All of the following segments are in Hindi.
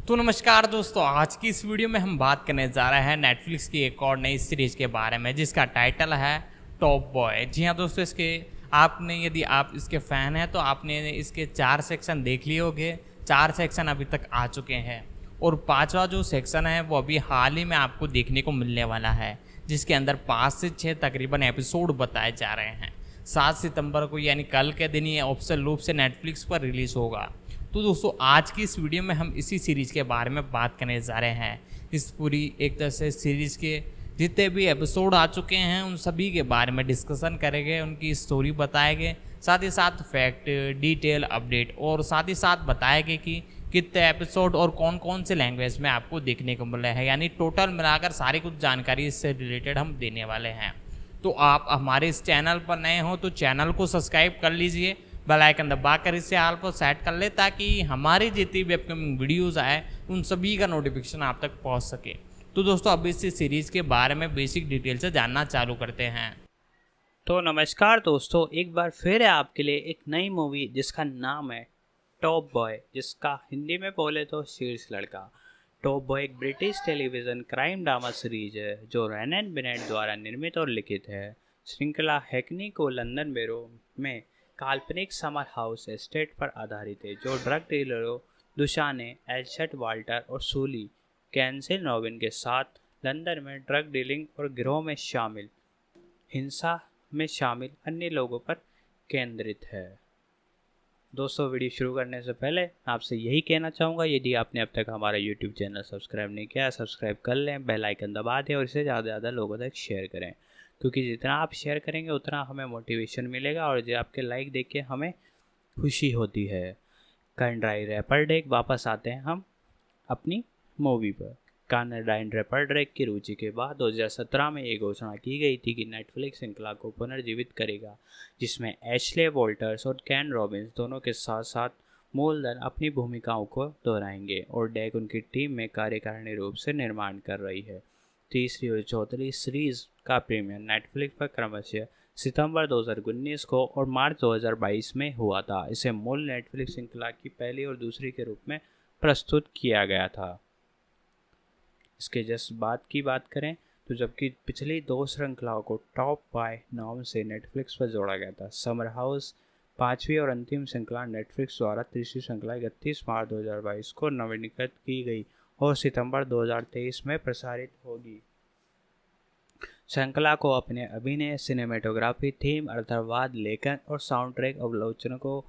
तो नमस्कार दोस्तों, आज की इस वीडियो में हम बात करने जा रहे हैं नेटफ्लिक्स की एक और नई सीरीज के बारे में जिसका टाइटल है टॉप बॉय। जी हाँ दोस्तों, इसके आपने यदि आप इसके फ़ैन हैं तो आपने इसके 4 सेक्शन देख लिए होंगे। 4 सेक्शन अभी तक आ चुके हैं और पांचवा जो सेक्शन है वो अभी हाल ही में आपको देखने को मिलने वाला है, जिसके अंदर 5 से 6 तकरीबन एपिसोड बताए जा रहे हैं। 7 सितंबर को यानी कल के दिन ये ऑफिशियल रूप से नेटफ्लिक्स पर रिलीज़ होगा। तो दोस्तों, आज की इस वीडियो में हम इसी सीरीज़ के बारे में बात करने जा रहे हैं। इस पूरी एक तरह से सीरीज़ के जितने भी एपिसोड आ चुके हैं उन सभी के बारे में डिस्कशन करेंगे, उनकी स्टोरी बताएंगे, साथ ही साथ फैक्ट, डिटेल, अपडेट और साथ ही साथ बताएंगे कि कितने एपिसोड और कौन कौन से लैंग्वेज में आपको देखने को मिल रहे हैं। यानी टोटल मिलाकर सारी कुछ जानकारी इससे रिलेटेड हम देने वाले हैं। तो आप हमारे इस चैनल पर नए हो तो चैनल को सब्सक्राइब कर लीजिए, बेल आइकन दबाकर इसे ऑल पर सेट कर ले ताकि हमारी जितनी भी अपकमिंग वीडियोज़ आए उन सभी का नोटिफिकेशन आप तक पहुंच सके। तो दोस्तों, अब इस सीरीज़ के बारे में बेसिक डिटेल से जानना चालू करते हैं। तो नमस्कार दोस्तों, एक बार फिर है आपके लिए एक नई मूवी जिसका नाम है टॉप बॉय, जिसका हिंदी में बोले तो शीर्ष लड़का। टॉप बॉय एक British television crime drama series है जो रैनन बेनेट द्वारा निर्मित और लिखित है। श्रृंखला हैकनी को लंदन बेरो में काल्पनिक समर हाउस एस्टेट पर आधारित है जो ड्रग डीलरों दुशाने, एल्शट वाल्टर और सूली कैंसिल नॉबिन के साथ लंदन में ड्रग डीलिंग और गिरोह में शामिल हिंसा में शामिल अन्य लोगों पर केंद्रित है। दोस्तों, वीडियो शुरू करने से पहले आपसे यही कहना चाहूँगा, यदि आपने अब तक हमारा यूट्यूब चैनल सब्सक्राइब नहीं किया, सब्सक्राइब कर लें, बेल आइकन दबा दें और इसे ज़्यादा से ज़्यादा लोगों तक शेयर करें, क्योंकि जितना आप शेयर करेंगे उतना हमें मोटिवेशन मिलेगा और जो आपके लाइक देख के हमें खुशी होती है। कंड्राई रैपर डेक वापस आते हैं हम अपनी मूवी पर। कानाडाइन रैपर ड्रेक की रुचि के बाद 2017 में ये घोषणा की गई थी कि नेटफ्लिक्स श्रृंखला को पुनर्जीवित करेगा, जिसमें एशले वॉल्टर्स और कैन रॉबिन्स दोनों के साथ साथ मूलधन अपनी भूमिकाओं को दोहराएंगे और डेक उनकी टीम में कार्यकारिणी रूप से निर्माण कर रही है। तीसरी और चौथी सीरीज का प्रीमियर नेटफ्लिक्स पर क्रमशः सितंबर 2019 को और मार्च 2022 में हुआ था। इसे मूल नेटफ्लिक्स श्रृंखला की पहली और दूसरी के रूप में प्रस्तुत किया गया था। इसके जस्ट बाद की बात करें तो जबकि पिछली 2 श्रृंखलाओं को टॉप बाय नाम से नेटफ्लिक्स पर जोड़ा गया था, समर हाउस 5वीं और अंतिम श्रृंखला नेटफ्लिक्स द्वारा तीसरी श्रृंखला 31 मार्च 2022 को नवीनीकृत की गई और सितंबर 2023 में प्रसारित होगी। श्रृंखला को अपने अभिनय, सिनेमेटोग्राफी, थीम, अर्थवाद, लेखन और साउंड ट्रैक आलोचकों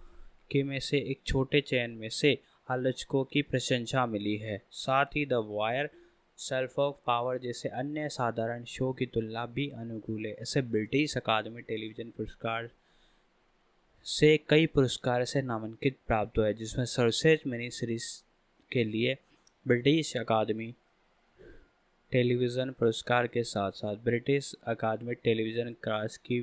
के में से एक छोटे चयन में से आलोचकों की प्रशंसा मिली है। साथ ही the Wire, self of power जैसे अन्य साधारण शो की तुलना भी अनुकूल है। इसे ब्रिटिश अकादमी टेलीविज़न पुरस्कार से कई पुरस्कार से नामांकित प्राप्त हुआ है, जिसमें सर्वश्रेष्ठ मिनी सीरीज के लिए ब्रिटिश अकादमी टेलीविज़न पुरस्कार के साथ साथ ब्रिटिश अकादमी टेलीविज़न क्रास की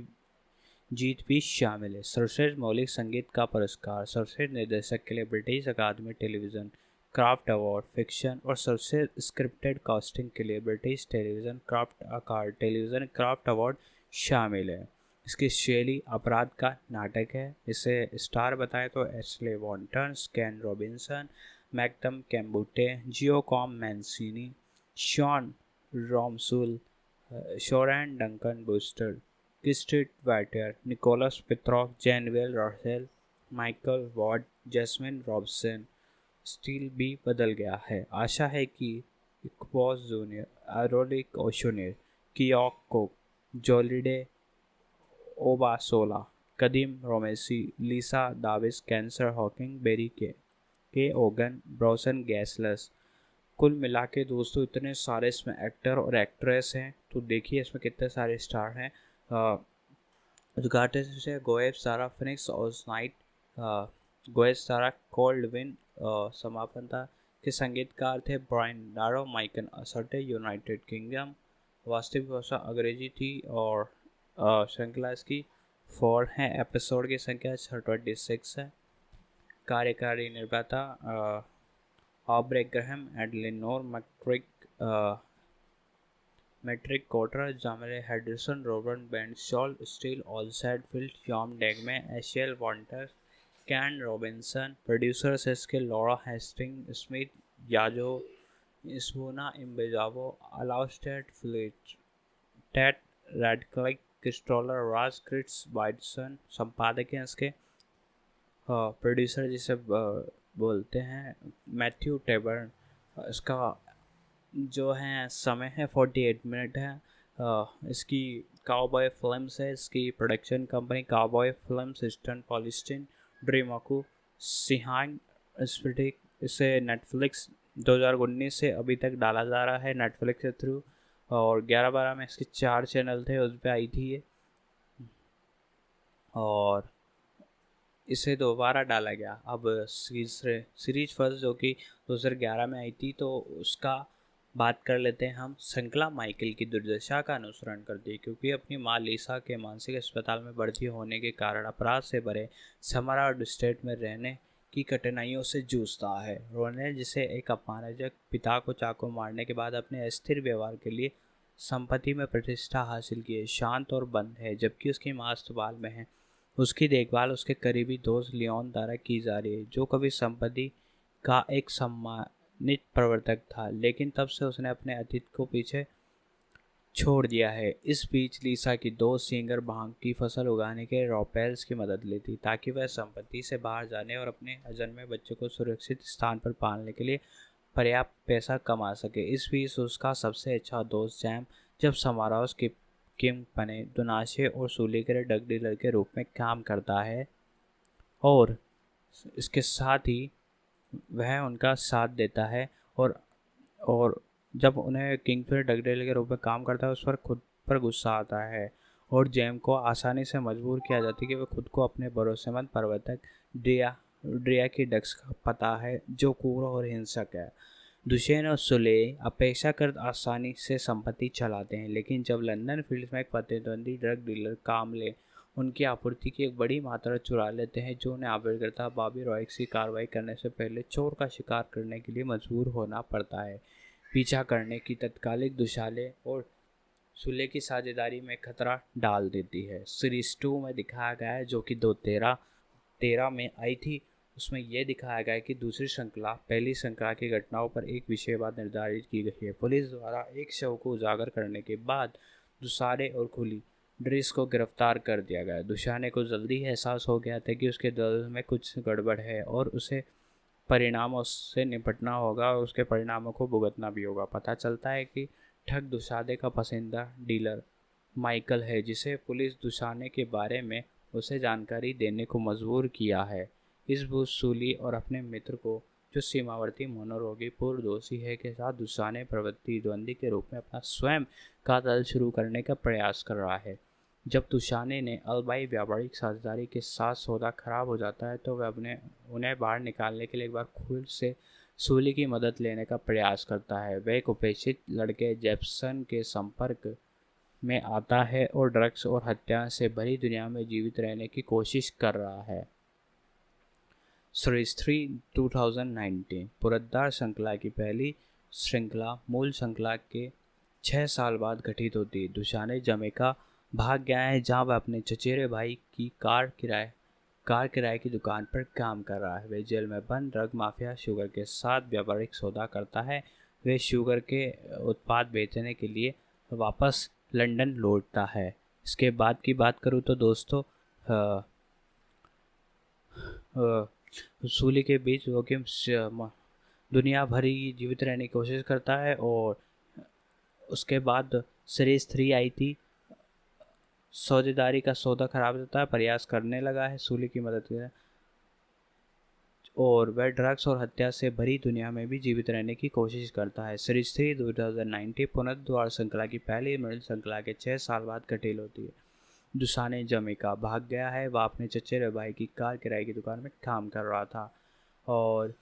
जीत भी शामिल है। सर्वश्रेष्ठ मौलिक संगीत का पुरस्कार, सर्वश्रेष्ठ निर्देशक के लिए British Academy Television Craft Award fiction और सर्वश्रेष्ठ स्क्रिप्टेड कास्टिंग के लिए British Television Craft Award Television Craft Award शामिल है। इसकी शैली अपराध का नाटक है। इसे स्टार बताएं तो एशले वॉन्टर्स, कैन रॉबिन्सन, मैकटम कैम्बूटे, Giacomo Mancini, Shone Romulus, Sharon Duncan Brewster, क्रिस्टिट वाइटर, निकोलस पित्रोक, जेनवेल रॉसेल, माइकल वॉर्ड, जैस्मिन रॉबसन। स्टील भी बदल गया है। आशा है कि इक्वॉस जूनियर, एरोलिक ओशोनियर, कियोक कोक, जोलिडे ओबासोला, कदीम रोमेसी, लीसा दाविस, कैंसर हॉकिंग, बेरी के ओगन, ब्रोसन गैसलस। कुल मिला के दोस्तों इतने सारे इसमें एक्टर और एक्ट्रेस हैं, तो देखिए इसमें कितने सारे स्टार हैं। उद्घाटन से गोएब सारा फिनिक्स और नाइट गोएब सारा कोल्ड विन समापन था के संगीतकार थे ब्रायन डारो, माइकल असर्टे, यूनाइटेड किंगडम। वास्तविक भाषा अंग्रेजी थी और श्रृंखला इसकी 4 है। एपिसोड की संख्या 26 है। कार्यकारी निर्माता ऑब्रे ग्रहम, एडलिनोर मैट्रिक कोटर, जामरे हेडरसन, रोबर्ट बैंड शॉल, स्टील ऑलसाइड फील्ड, जॉम डेगमे, Ashley Walters, Kane Robinson. Producers इसके लॉरा हेस्टिंग स्मिथ, याजो इसवोना इम्बेजावो अलाउस्टेट फ्लिट टेट रेडक्लिक क्रिस्टोलर राज क्रिट्स वाइटसन संपादक हैं इसके। प्रोड्यूसर जिसे बोलते हैं मैथ्यू टेबर्न। इसका जो है समय है 48 मिनट है। इसकी काउबॉय फिल्म्स है। इसकी production company Cowboy Films, Eastern पॉलिस्टीन, ड्रीमकू, सिहांग स्पिटिक। इसे नेटफ्लिक्स 2019 से अभी तक डाला जा रहा है नेटफ्लिक्स के थ्रू, और 11-12 में इसके 4 चैनल थे, उस पर आई थी ये, और इसे दोबारा डाला गया। अब सीरीज फर्स्ट जो कि 2011 में आई थी, तो उसका बात कर लेते हैं हम। श्रृंखला माइकल की दुर्दशा का अनुसरण करती है, क्योंकि अपनी मां लिसा के मानसिक अस्पताल में भर्ती होने के कारण अपराध से भरे समराउड स्टेट में रहने की कठिनाइयों से जूझता है। रोने जिसे एक अपमानजनक पिता को चाकू मारने के बाद अपने अस्थिर व्यवहार के लिए संपत्ति में प्रतिष्ठा हासिल की है, शांत और बंद है, जबकि उसकी मां अस्पताल में है। उसकी देखभाल उसके करीबी दोस्त लियोन द्वारा की जा रही है, जो कभी संपत्ति का एक सम्मानित प्रवर्तक था, लेकिन तब से उसने अपने अतीत को पीछे छोड़ दिया है। इस बीच लिसा की दोस्त सिंगर भांग की फसल उगाने के रॉपेल्स की मदद लेती, ताकि वह संपत्ति से बाहर जाने और अपने अजन्मे बच्चों को सुरक्षित स्थान पर पालने के लिए पर्याप्त पैसा कमा सके। इस बीच उसका सबसे अच्छा दोस्त जैम, जब समारोह की किम पने दुनाशे और सूली के ड्रग डीलर के रूप में काम करता है, और इसके साथ ही वह उनका साथ देता है, और जब उन्हें किंगफिशर ड्रग डीलर के रूप में काम करता है, उस पर खुद पर गुस्सा आता है, और जेम को आसानी से मजबूर किया जाता है कि वह खुद को अपने भरोसेमंद प्रवर्तक ड्रिया की डक्स का पता है, जो क्रूर और हिंसक है। दुशेन और सुले अपेक्षाकृत आसानी से संपत्ति चलाते हैं, लेकिन जब लंदन फील्ड्स में एक प्रतिद्वंदी ड्रग डीलर कामले उनकी आपूर्ति की एक बड़ी मात्रा चुरा लेते हैं, जो उन्हें आविष्कर्ता बॉबी रॉयक्स की कार्रवाई करने से पहले चोर का शिकार करने के लिए मजबूर होना पड़ता है। पीछा करने की तत्कालिक दुशाले और सुले की साझेदारी में खतरा डाल देती है। सीरीज 2 में दिखाया गया है, जो कि 2013 में आई थी। उसमें यह दिखाया गया है कि दूसरी श्रृंखला पहली श्रृंखला की घटनाओं पर एक विषयवाद निर्धारित की गई है। पुलिस द्वारा एक शव को उजागर करने के बाद दुसारे और खुली ड्रेस को गिरफ्तार कर दिया गया। दुशाने को जल्दी एहसास हो गया था कि उसके दिल में कुछ गड़बड़ है, और उसे परिणामों से निपटना होगा, और उसके परिणामों को भुगतना भी होगा। पता चलता है कि ठग दुसाने का पसंदीदा डीलर माइकल है, जिसे पुलिस दुसाने के बारे में उसे जानकारी देने को मजबूर किया है। इस भूत सूली और अपने मित्र को, जो सीमावर्ती मनोरोगी पूर्व दोषी है, के साथ दुसाने प्रवृत्ति द्वंद्वी के रूप में अपना स्वयं का दल शुरू करने का प्रयास कर रहा है। जब दुशाने ने अलबाई व्यापारिक साझेदारी के साथ सौदा खराब हो जाता है, तो वह उन्हें बाहर निकालने के लिए एक बार खुद से सूली की मदद लेने का प्रयास करता है। वह एक उपेक्षित लड़के जेप्सन के संपर्क में आता है और ड्रग्स और हत्या से भरी दुनिया में जीवित रहने की कोशिश कर रहा है। सीरीज 3 2019 पुरस्कार श्रृंखला की पहली श्रृंखला मूल श्रृंखला के 6 साल बाद घटित होती है। दुशाने जमैका भाग गया है, जहां वह अपने चचेरे भाई की कार किराए की दुकान पर काम कर रहा है। वह जेल में बंद ड्रग माफिया शुगर के साथ व्यापारिक सौदा करता है। वह शुगर के उत्पाद बेचने के लिए वापस लंदन लौटता है। इसके बाद की बात करूँ तो दोस्तों, सूली के बीच जोखिम दुनिया भर ही जीवित रहने की कोशिश करता है, और उसके बाद सीरीज 3 आई थी। सौदेदारी का सौदा खराब होता है, प्रयास करने लगा है सूली की मदद के, और वह ड्रग्स और हत्या से भरी दुनिया में भी जीवित रहने की कोशिश करता है। सीरीज 3 2019 पुनर्द्वार श्रृंखला की पहली मिडिल श्रृंखला के 6 साल बाद घटित होती है। दुसाने जमैका भाग गया है। वह अपने चचेरे भाई की कार किराए की दुकान में काम कर रहा था, और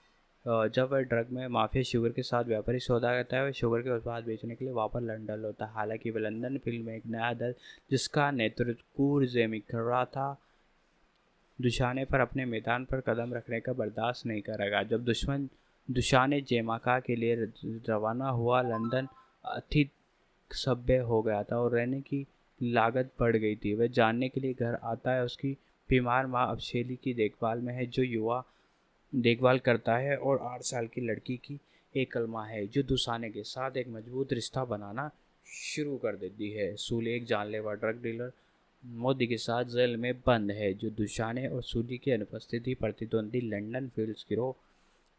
जब वह ड्रग में माफिया शुगर के साथ व्यापारी सौदा करता है, वह शुगर के उत्पाद बेचने के लिए वापस लंदन होता है। हालांकि वह लंदन फिल्म में एक नया दल जिसका नेतृत्व कूर जेमी कर रहा था, दुशाने पर अपने मैदान पर कदम रखने का बर्दाश्त नहीं करेगा। जब दुशाने जमैका के लिए रवाना हुआ, लंदन अति सभ्य हो गया था और रहने की लागत बढ़ गई थी। वह जानने के लिए घर आता है। उसकी बीमार माँ अब शेली की देखभाल में है, जो युवा देखभाल करता है, और 8 साल की लड़की की एक कलमा है जो दुशाने के साथ एक मजबूत रिश्ता बनाना शुरू कर देती है। सूली एक जानलेवा ड्रग डीलर मोदी के साथ जेल में बंद है, जो दुशाने और सूली की अनुपस्थिति प्रतिद्वंदी लंदन फील्ड्स गिरोह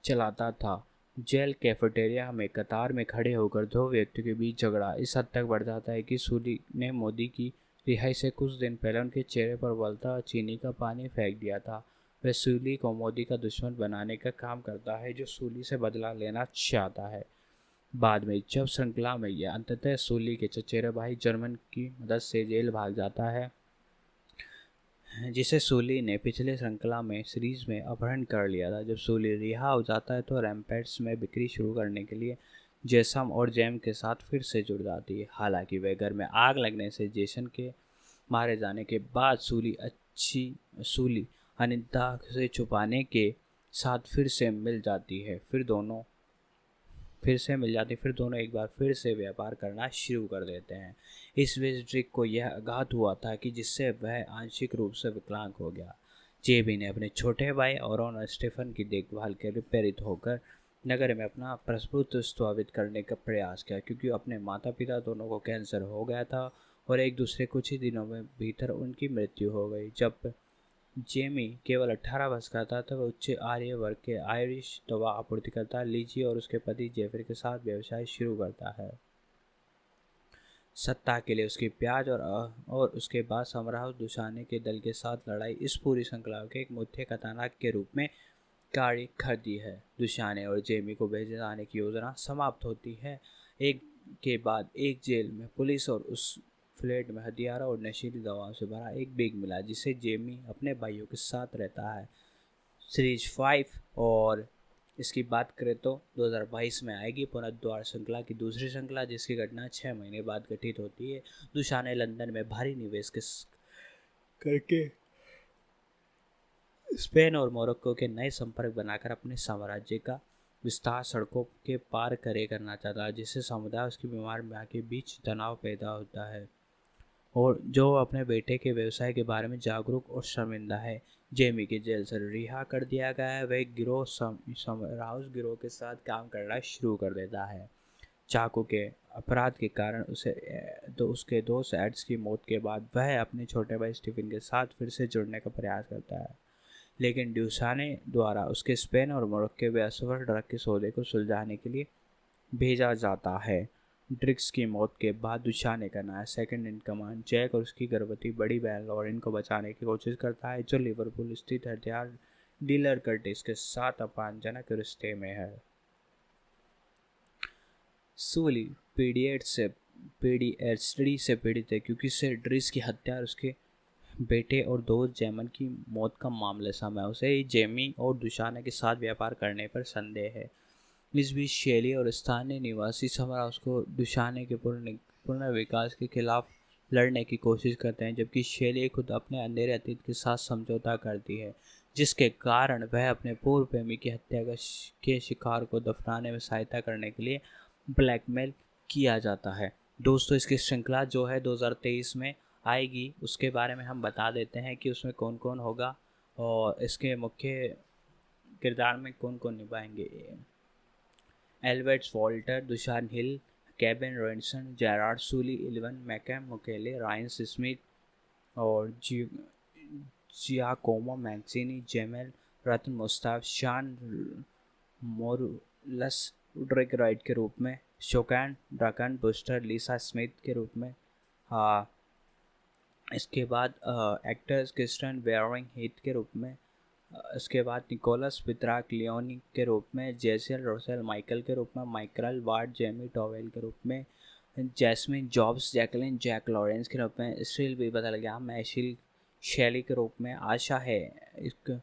चलाता था। जेल कैफेटेरिया में कतार में खड़े होकर दो व्यक्तियों के बीच झगड़ा इस हद तक बढ़ जाता है कि सूली ने मोदी की रिहाई से कुछ दिन पहले उनके चेहरे पर उबलता चीनी का पानी फेंक दिया था। वह सूली को मोदी का दुश्मन बनाने का काम करता है, जो सूली से बदला लेना चाहता है। बाद में जब श्रृंखला में यह अंततः सूली के चचेरे भाई जर्मन की मदद से जेल भाग जाता है, जिसे सूली ने पिछले श्रृंखला में सीरीज में अपहरण कर लिया था। जब सूली रिहा हो जाता है तो रैम्पेट्स में बिक्री शुरू करने के लिए जेसम और जेम के साथ फिर से जुड़ जाती है। हालांकि वह घर में आग लगने से जेसन के मारे जाने के बाद सूली अनिता से छुपाने के साथ फिर से मिल जाती, फिर दोनों एक बार फिर से व्यापार करना शुरू कर देते हैं। इस बीच ड्रिक को यह आघात हुआ था कि जिससे वह आंशिक रूप से विकलांग हो गया। जेबी ने अपने छोटे भाई और स्टीफन की देखभाल के लिए प्रेरित होकर नगर में अपना प्रभुत्व स्थापित करने का प्रयास किया, क्योंकि अपने माता पिता दोनों को कैंसर हो गया था और एक दूसरे कुछ ही दिनों में भीतर उनकी मृत्यु हो गई। जब जेमी केवल 18 वर्ष का था तब उच्च आर्य वर्ग के आयरिश दवा आपूर्तिकर्ता लीजी और उसके पति जेफरी के साथ व्यवसाय शुरू करता है। सत्ता के लिए उसकी प्याज और उसके बाद सम्राट दुशाने के दल के साथ लड़ाई इस पूरी श्रृंखला के एक मुख्य कथानक के रूप में कार्य करती है। दुशाने और जेमी को भेजे जाने की योजना समाप्त होती है। एक के बाद एक जेल में पुलिस और उस फ्लैट में हथियारों और नशीली दवाओं से भरा एक बैग मिला, जिसे जेमी अपने भाइयों के साथ रहता है। सीरीज 5 और इसकी बात करें तो 2022 में आएगी पुनर्द्वार श्रृंखला की दूसरी श्रृंखला, जिसकी घटना 6 महीने बाद घटित होती है। दुशाने लंदन में भारी निवेश करके स्पेन और मोरक्को के नए संपर्क बनाकर अपने साम्राज्य का विस्तार सड़कों के पार करना चाहता है, जिससे समुदाय उसकी बीमार मां के बीच तनाव पैदा होता है और जो अपने बेटे के व्यवसाय के बारे में जागरूक और शर्मिंदा है। जेमी के जेल से रिहा कर दिया गया है। वह राउस गिरोह के साथ काम करना शुरू कर देता है। चाकू के अपराध के कारण उसके दोस्त एड्स की मौत के बाद वह अपने छोटे भाई स्टीफन के साथ फिर से जुड़ने का प्रयास करता है, लेकिन ड्यूसाने द्वारा उसके स्पेन और मोरक्को में असफल ड्रग के सौदे को सुलझाने के लिए भेजा जाता है। ड्रिक्स की मौत के बाद दुशाने का नया सेकंड इन कमांड जैक और उसकी गर्भवती बड़ी बहन लॉरेन को बचाने की कोशिश करता है, जो लिवरपूल स्थित हथियार डीलर कर्टिस के साथ अपमानजनक रिश्ते में है। सूली पीडीएसडी से पीड़ित है, क्योंकि से ड्रिक्स की हत्या और उसके बेटे और दोस्त जेमन की मौत का मामले समय उसे ही जेमी और दुशाने के साथ व्यापार करने पर संदेह है। इस बीच शैली और स्थानीय निवासी सम्राट उसको दुशाने के पुनर्विकास के खिलाफ लड़ने की कोशिश करते हैं, जबकि शैली खुद अपने अंधेरे अतीत के साथ समझौता करती है, जिसके कारण वह अपने पूर्व प्रेमी की हत्या के शिकार को दफनाने में सहायता करने के लिए ब्लैकमेल किया जाता है। दोस्तों, इसकी श्रृंखला जो है 2023 में आएगी, उसके बारे में हम बता देते हैं कि उसमें कौन कौन होगा और इसके मुख्य किरदार में कौन कौन निभाएंगे। एल्बर्ट वॉल्टर, दुशान हिल, केविन रॉबिन्सन, जेरार्ड सूली, इलवन मैकम मुकेले, रायन स्मिथ और जियाकोमो मैक्सिनी, जेमेल रत्न मुस्ताफ, शान मोरुलस ड्रिक राइट के रूप में, शोकैन ड्रकन बुस्टर, लिसा स्मिथ के रूप में। इसके बाद एक्टर्स क्रिस्टन वेयरिंग हीथ के रूप में, इसके बाद निकोलस पित्राक लियोनी के रूप में, जेसिल रोसेल माइकल के रूप में, माइकल वार्ड जेमी टॉवेल के रूप में, Jasmine Jobs Jacqueline Jack Lawrence के रूप में, स्टिल भी बदल गया मैशिल शैली के रूप में, आशा है, एक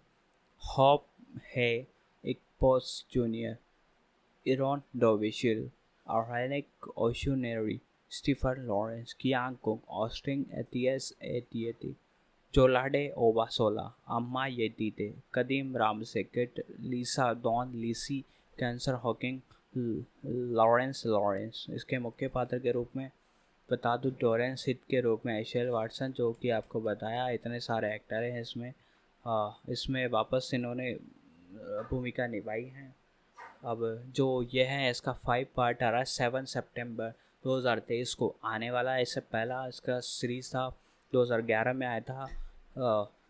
हॉप है, एक पोस्ट जूनियर, इरॉन डोविशिल, ऑर्गेनिक ओशुनेरी, स्टीफन लॉरेंस, कियांग कुंग, ऑस्टिन एतियस जोलाडे ओबासोला, अम्मा येतीते, कदीम रामसेकेट, लिसा डॉन लिसी, कैंसर हॉकिंग, लॉरेंस इसके मुख्य पात्र के रूप में बता दूँ, टोरेंस हिथ के रूप में एशेल वाटसन, जो कि आपको बताया इतने सारे एक्टर हैं इसमें वापस इन्होंने भूमिका निभाई हैं। अब जो ये है इसका 5 पार्ट आ रहा है 7 सितंबर 2023 को आने वाला है। इससे पहला इसका सीरीज़ था 2011 में आया था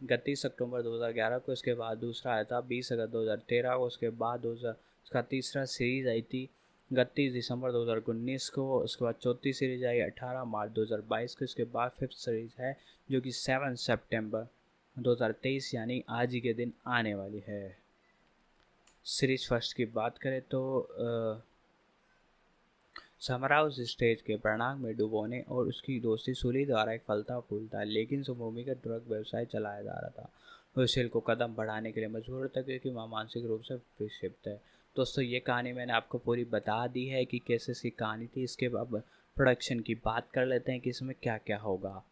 31 अक्टूबर 2011 को। इसके बाद दूसरा आया था 20 अगस्त 2013 को। उसके बाद इसका तीसरा सीरीज़ आई थी 31 दिसंबर 2019 को। उसके बाद चौथी सीरीज़ आई 18 मार्च 2022 को। इसके बाद फिफ्थ सीरीज़ है जो कि 7 सितंबर 2023 यानी आज ही के दिन आने वाली है। सीरीज फर्स्ट की बात करें तो समरा उस स्टेज के परिणाम में डुबोने और उसकी दोस्ती सूली द्वारा एक फलता फूलता लेकिन भूमिगत ड्रग व्यवसाय चलाया जा रहा था। वो सेल को कदम बढ़ाने के लिए मजबूर था क्योंकि वह मानसिक रूप से विक्षिप्त है। दोस्तों ये कहानी मैंने आपको पूरी बता दी है कि कैसे इसकी कहानी थी। इसके अब प्रोडक्शन की बात कर लेते हैं कि इसमें क्या क्या होगा।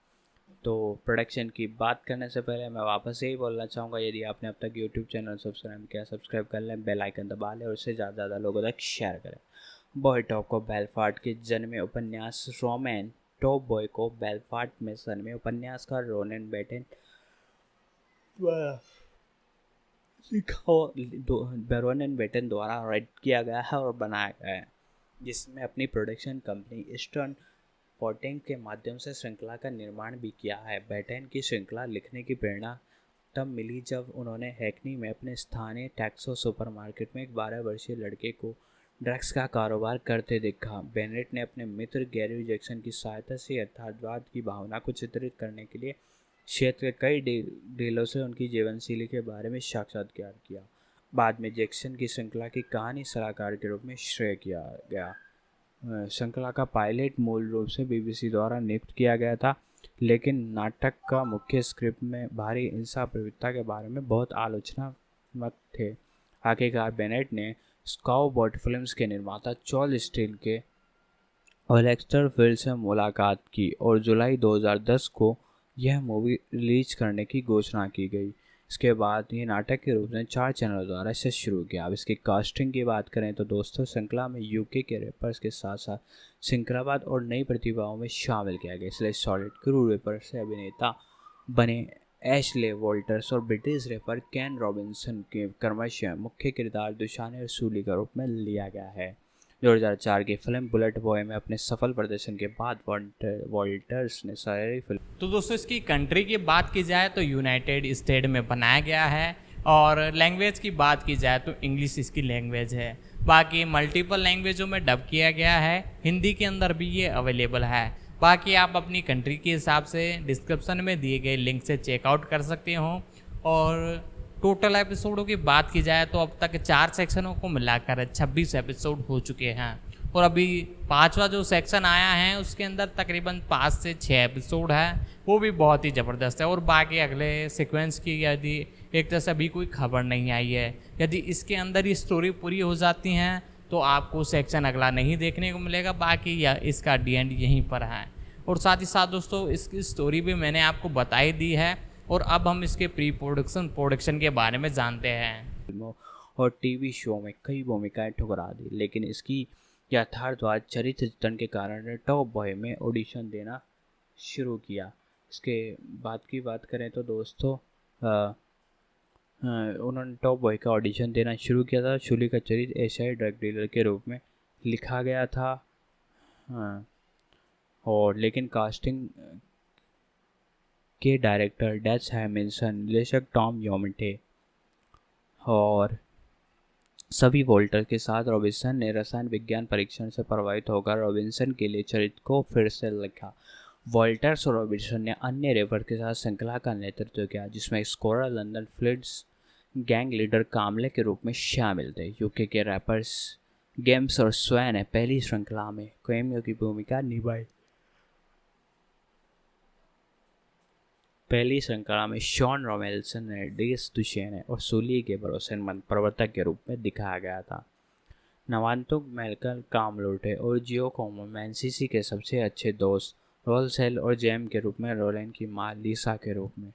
तो प्रोडक्शन की बात करने से पहले मैं वापस यही बोलना चाहूँगा, यदि आपने अब तक यूट्यूब चैनल सब्सक्राइब कर लें, बेल आइकन दबा लें और उससे ज़्यादा लोगों तक शेयर करें। बॉय टॉप को बेलफार्ट के जन्मे उपन्यास रोमैन टॉप बॉय को बेलफार्ट में जन्मे उपन्यासकार रोनन बेटन द्वारा राइट किया गया है और बनाया गया है, जिसमें अपनी प्रोडक्शन कंपनी ईस्टर्न पोर्टिंग के माध्यम से श्रृंखला का निर्माण भी किया है। बेटन की श्रृंखला लिखने की प्रेरणा तब मिली जब उन्होंने हैकनी में अपने स्थानीय टैक्सो सुपरमार्केट में एक 12 वर्षीय लड़के को ड्रग्स का कारोबार करते देखा। बेनेट ने अपने मित्र गैरी जैक्सन की सहायता से यथार्थवाद की भावना को चित्रित करने के लिए क्षेत्र के कई डीलों से उनकी जीवनशैली के बारे में साक्षात्कार किया। बाद में जैक्सन की श्रृंखला की कहानी सलाहकार के रूप में श्रेय किया गया। श्रृंखला का पायलट मूल रूप से बीबीसी द्वारा नियुक्त किया गया था, लेकिन नाटक का मुख्य स्क्रिप्ट में भारी हिंसा प्रवृत्ति के बारे में बहुत आलोचनात्मक थे। आखिरकार बेनेट ने स्काउबॉट फिल्म्स के निर्माता जॉल स्टील के ओलेक्स्टर फील्ड से मुलाकात की और जुलाई 2010 को यह मूवी रिलीज करने की घोषणा की गई। इसके बाद ये नाटक के रूप में 4 चैनलों द्वारा इसे शुरू किया। अब इसकी कास्टिंग की बात करें तो दोस्तों श्रृंखला में यूके के रैपर्स के साथ साथ श्रृंखलाबाद और नई प्रतिभाओं में शामिल किया गया, इसलिए सॉलिड क्रू रैपर से अभिनेता बने एशले वॉल्टर्स और ब्रिटिश रैपर कैन रॉबिन्सन के क्रमशः मुख्य किरदार दुशाने और सूली के रूप में लिया गया है। 2004 की फिल्म बुलेट बॉय में अपने सफल प्रदर्शन के बाद वॉल्टर्स ने सारी फिल्म। तो दोस्तों इसकी कंट्री की बात की जाए तो यूनाइटेड स्टेट में बनाया गया है और लैंग्वेज की बात की जाए तो इंग्लिश इसकी लैंग्वेज है। बाकी मल्टीपल लैंग्वेजों में डब किया गया है, हिंदी के अंदर भी ये अवेलेबल है। बाकी आप अपनी कंट्री के हिसाब से डिस्क्रिप्शन में दिए गए लिंक से चेकआउट कर सकते हो। और टोटल एपिसोडों की बात की जाए तो अब तक 4 सेक्शनों को मिलाकर 26 एपिसोड हो चुके हैं और अभी 5वां जो सेक्शन आया है उसके अंदर तकरीबन 5 से 6 एपिसोड है, वो भी बहुत ही ज़बरदस्त है। और बाकी अगले सीक्वेंस की यदि एक तरह से अभी कोई खबर नहीं आई है, यदि इसके अंदर ये स्टोरी पूरी हो जाती हैं तो आपको सेक्शन अगला नहीं देखने को मिलेगा। बाकी इसका डी एंड यहीं पर है। और साथ ही साथ दोस्तों इसकी स्टोरी भी मैंने आपको बताई दी है और अब हम इसके प्रोडक्शन के बारे में जानते हैं। फिल्मों और टीवी शो में कई भूमिकाएं ठुकरा दी, लेकिन इसकी यथार्थवाद चरित्र चित्रण के कारण टॉप बॉय में ऑडिशन देना शुरू किया। इसके बाद की बात करें तो दोस्तों उन्होंने टॉप बॉय का ऑडिशन देना शुरू किया था। शूली का चरित्र एशियाई ड्रग डीलर के रूप में लिखा गया था और लेकिन कास्टिंग के डायरेक्टर डैच हैमिल्सन, निर्देशक टॉम योम थे और सभी वॉल्टर के साथ रॉबिन्सन ने रसायन विज्ञान परीक्षण से प्रभावित होकर रॉबिन्सन के लिए चरित्र को फिर से लिखा। वॉल्टर्स और रॉबिन्सन ने अन्य रैपर के साथ श्रृंखला का नेतृत्व किया, जिसमें स्कोरा लंदन फ्लिड्स गैंग लीडर कामले के रूप में शामिल थे। यूके के रैपर्स गेम्स और स्वैन ने पहली श्रृंखला में कैमियो की भूमिका निभाई। पहली श्रृंखला में शॉन रॉमेल्सन ने डेस दुशेने और सूली के भरोसेमंद प्रवर्तक के रूप में दिखाया गया था। नवांतुक मेलकल कामलोटे और जियो कोमो मैनसीसी के सबसे अच्छे दोस्त रोलसेल और जेम के रूप में, रोलैंड की मां लीसा के रूप में,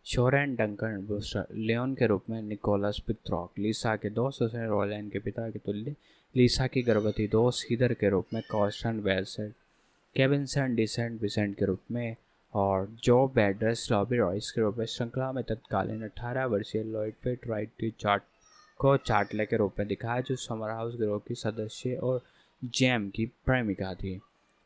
शोरेन डंकन ब्रूस्टर लियोन के रूप में, निकोलस पिथरॉक लीसा के दोस्त उसे रोलैंड के पिता के तुल्य, लीसा की गर्भवती दोस्त हीदर के रूप में, कॉस्टन वेल्सेट केविन सन डिसेंट विसेंट के रूप में और जो बैड्रेस रॉबी रॉयस के रूप में। श्रृंखला में तत्कालीन 18 वर्षीय लॉयड पेट राइट चार्ट को चाटले के रूप में दिखाया, जो समर हाउस गिरोह की सदस्य और जेम की प्रेमिका थी।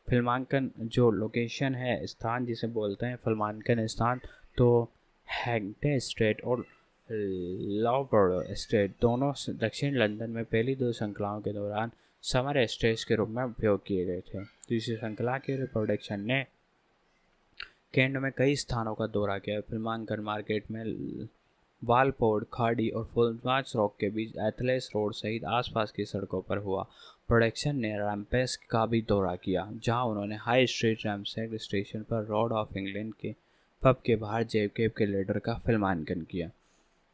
फिल्मांकन जो लोकेशन है, स्थान जिसे बोलते हैं फिल्मांकन स्थान, तो हैग्डे स्ट्रीट और लॉबर्ड स्ट्रीट दोनों दक्षिण लंदन में पहली 2 श्रृंखलाओं के दौरान समर स्टेज के रूप में उपयोग किए गए थे। तीसरी श्रृंखला के लिए प्रोडक्शन ने केंट में कई स्थानों का दौरा किया। फिल्मांकन मार्केट में वालपोर्ट, खाड़ी और फुलमार्च रॉक के बीच एथलेस रोड सहित आसपास की सड़कों पर हुआ। प्रोडक्शन ने रैम्पेस का भी दौरा किया, जहां उन्होंने हाई स्ट्रीट रैम्पसेट स्टेशन पर रोड ऑफ इंग्लैंड के पब के बाहर जेकब के लीडर का फिल्मांकन किया।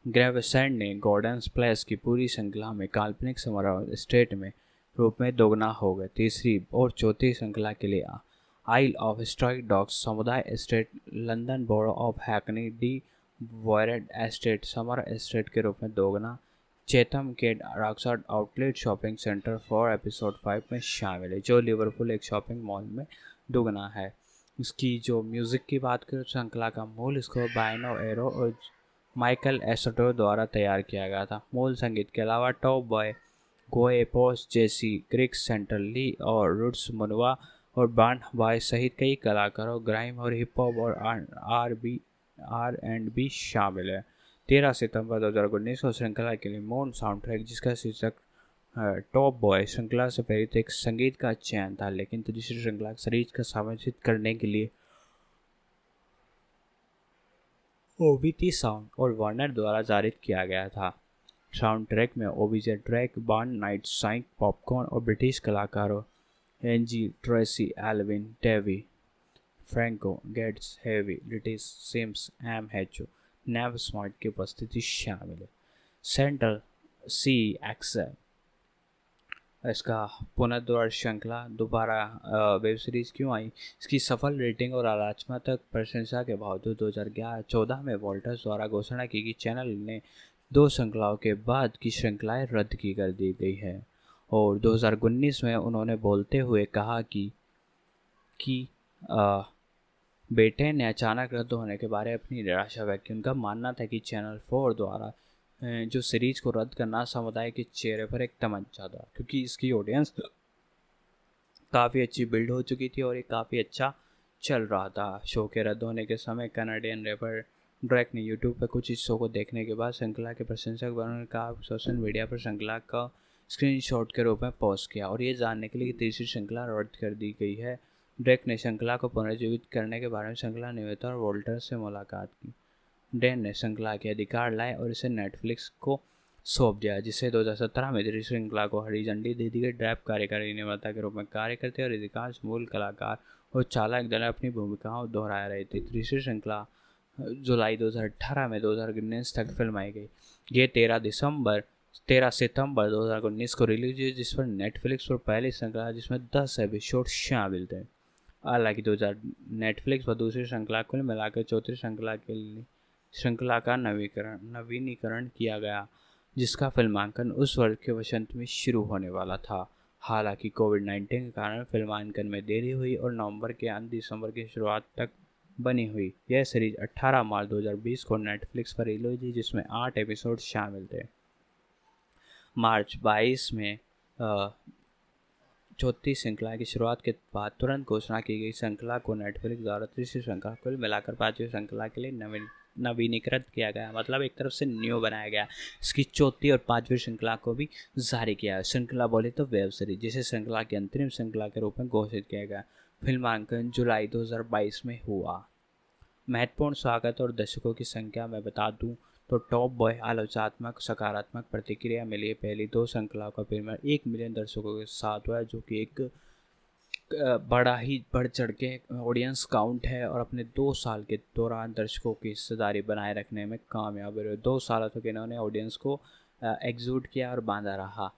ग्रेवसेंड ने गॉर्डन्स प्लेस की पूरी श्रृंखला में काल्पनिक समर स्टेट में रूप में दोगुना हो गए। तीसरी और चौथी श्रृंखला के लिए आइल ऑफ स्ट्राइक डॉग्स समुदाय estate, London Borough of Hackney De वॉयरेड एस्टेट समर एस्टेट के रूप में दोगुना, चेथम के रॉक्सफोर्ड आउटलेट शॉपिंग सेंटर 4 एपिसोड 5 में शामिल है, जो लिवरपूल एक शॉपिंग मॉल में दोगुना है। इसकी जो म्यूज़िक की बात करें, श्रृंखला का मूल स्कोर बाइनो एरो और माइकल एसोटो द्वारा तैयार किया गया था। मूल संगीत के अलावा टॉप बॉय, गोए पोस्ट, जेसी क्रिक्स, सेंट्रल ली और रूट्स मुनवा और बांड बॉय सहित कई कलाकारों, ग्राइम और हिप हॉप और R&B शामिल है। 13 सितंबर 2019 को श्रृंखला के लिए मून साउंड ट्रैक, जिसका शीर्षक टॉप बॉय, श्रृंखला से प्रेरित एक संगीत का चयन था, लेकिन तीसरी श्रृंखला सीरीज का समायोजित करने के लिए OVT साउंड और वार्नर द्वारा जारी किया गया था। साउंड ट्रैक में ओबीजे ड्रैक, बॉन्ड नाइट, साइंक पॉपकॉर्न और ब्रिटिश कलाकारों एनजी, Tracy Alvin, Davey, Franco, Gates, Heavy, British, सिम्स, MHO, नेव स्मार्ट की उपस्थिति शामिल है। सेंट्रल सी एक्सेल इसका पुनर्द्वार श्रृंखला दोबारा वेब सीरीज़ क्यों आई? इसकी सफल रेटिंग और आलोचनात्मक प्रशंसा के बावजूद 2014 में वॉल्टर्स द्वारा घोषणा की कि चैनल ने 2 श्रृंखलाओं के बाद की श्रृंखलाएं रद्द की कर दी गई है, और 2019 में उन्होंने बोलते हुए कहा कि बेटे ने अचानक रद्द होने के बारे में अपनी निराशा व्यक्त की। उनका मानना था कि चैनल 4 द्वारा जो सीरीज को रद्द करना समुदाय के चेहरे पर एक तमंचा था, क्योंकि इसकी ऑडियंस काफ़ी अच्छी बिल्ड हो चुकी थी और ये काफ़ी अच्छा चल रहा था। शो के रद्द होने के समय कनाडियन रैपर ड्रैक ने यूट्यूब पर कुछ हिस्सों को देखने के बाद श्रृंखला के प्रशंसक उन्होंने कहा सोशल मीडिया पर श्रृंखला का स्क्रीनशॉट के रूप में पोस्ट किया, और ये जानने के लिए कि तीसरी श्रृंखला रद्द कर दी गई है। ड्रैक ने श्रृंखला को पुनर्जीवित करने के बारे में श्रृंखला निवेदक और वॉल्टर से मुलाकात की। डैन ने श्रृंखला के अधिकार लाए और इसे नेटफ्लिक्स को सौंप दिया, जिसे 2017 में तीसरी श्रृंखला को हरी झंडी दे दी गई। ड्रैक कार्यकारी निर्माता के रूप में कार्य करते और अधिकांश मूल कलाकार और चालक दल अपनी भूमिकाओं दोहरा रहे थे। तीसरी श्रृंखला जुलाई 2018 में 2019 तक फिल्माई गई। ये 13 सितंबर 2019 को रिलीज हुई, जिस पर नेटफ्लिक्स पर पहली श्रृंखला जिसमें 10 एपिसोड शामिल थे। हालांकि नेटफ्लिक्स पर दूसरी श्रृंखला कुल मिलाकर चौथी श्रृंखला के लिए श्रृंखला का नवीनीकरण किया गया, जिसका फिल्मांकन उस वर्ष के वसंत में शुरू होने वाला था। हालांकि कोविड-19 के कारण फिल्मांकन में देरी हुई और नवंबर के अंत दिसंबर की शुरुआत तक बनी हुई। यह सीरीज 18 मार्च 2020 को नेटफ्लिक्स पर रिलीज हुई, जिसमें 8 एपिसोड शामिल थे। मार्च 22 में चौथी श्रृंखला की शुरुआत के बाद तुरंत घोषणा की गई श्रृंखला को नेटफ्लिक्स द्वारा तीसरी श्रृंखला कुल मिलाकर 5वीं श्रृंखला के लिए नवीनीकृत किया गया, मतलब एक तरफ से न्यू बनाया गया। इसकी चौथी और 5वीं श्रृंखला को भी जारी किया है। श्रृंखला बोले तो वेब सीरीज, जिसे श्रृंखला की अंतरिम श्रृंखला के रूप में घोषित किया गया। फिल्मांकन जुलाई 2022 में हुआ। महत्वपूर्ण स्वागत और दर्शकों की संख्या में बता दूं तो टॉप बॉय आलोचनात्मक सकारात्मक प्रतिक्रिया मिली। पहली 2 श्रृंखलाओं का प्रीमियर 1 मिलियन दर्शकों के साथ हुआ, जो कि एक बढ़ चढ़ के ऑडियंस काउंट है और अपने 2 साल के दौरान दर्शकों की हिस्सेदारी बनाए रखने में कामयाब रहे। 2 सालों तक इन्होंने ऑडियंस को एग्जूट किया और बांधा रहा।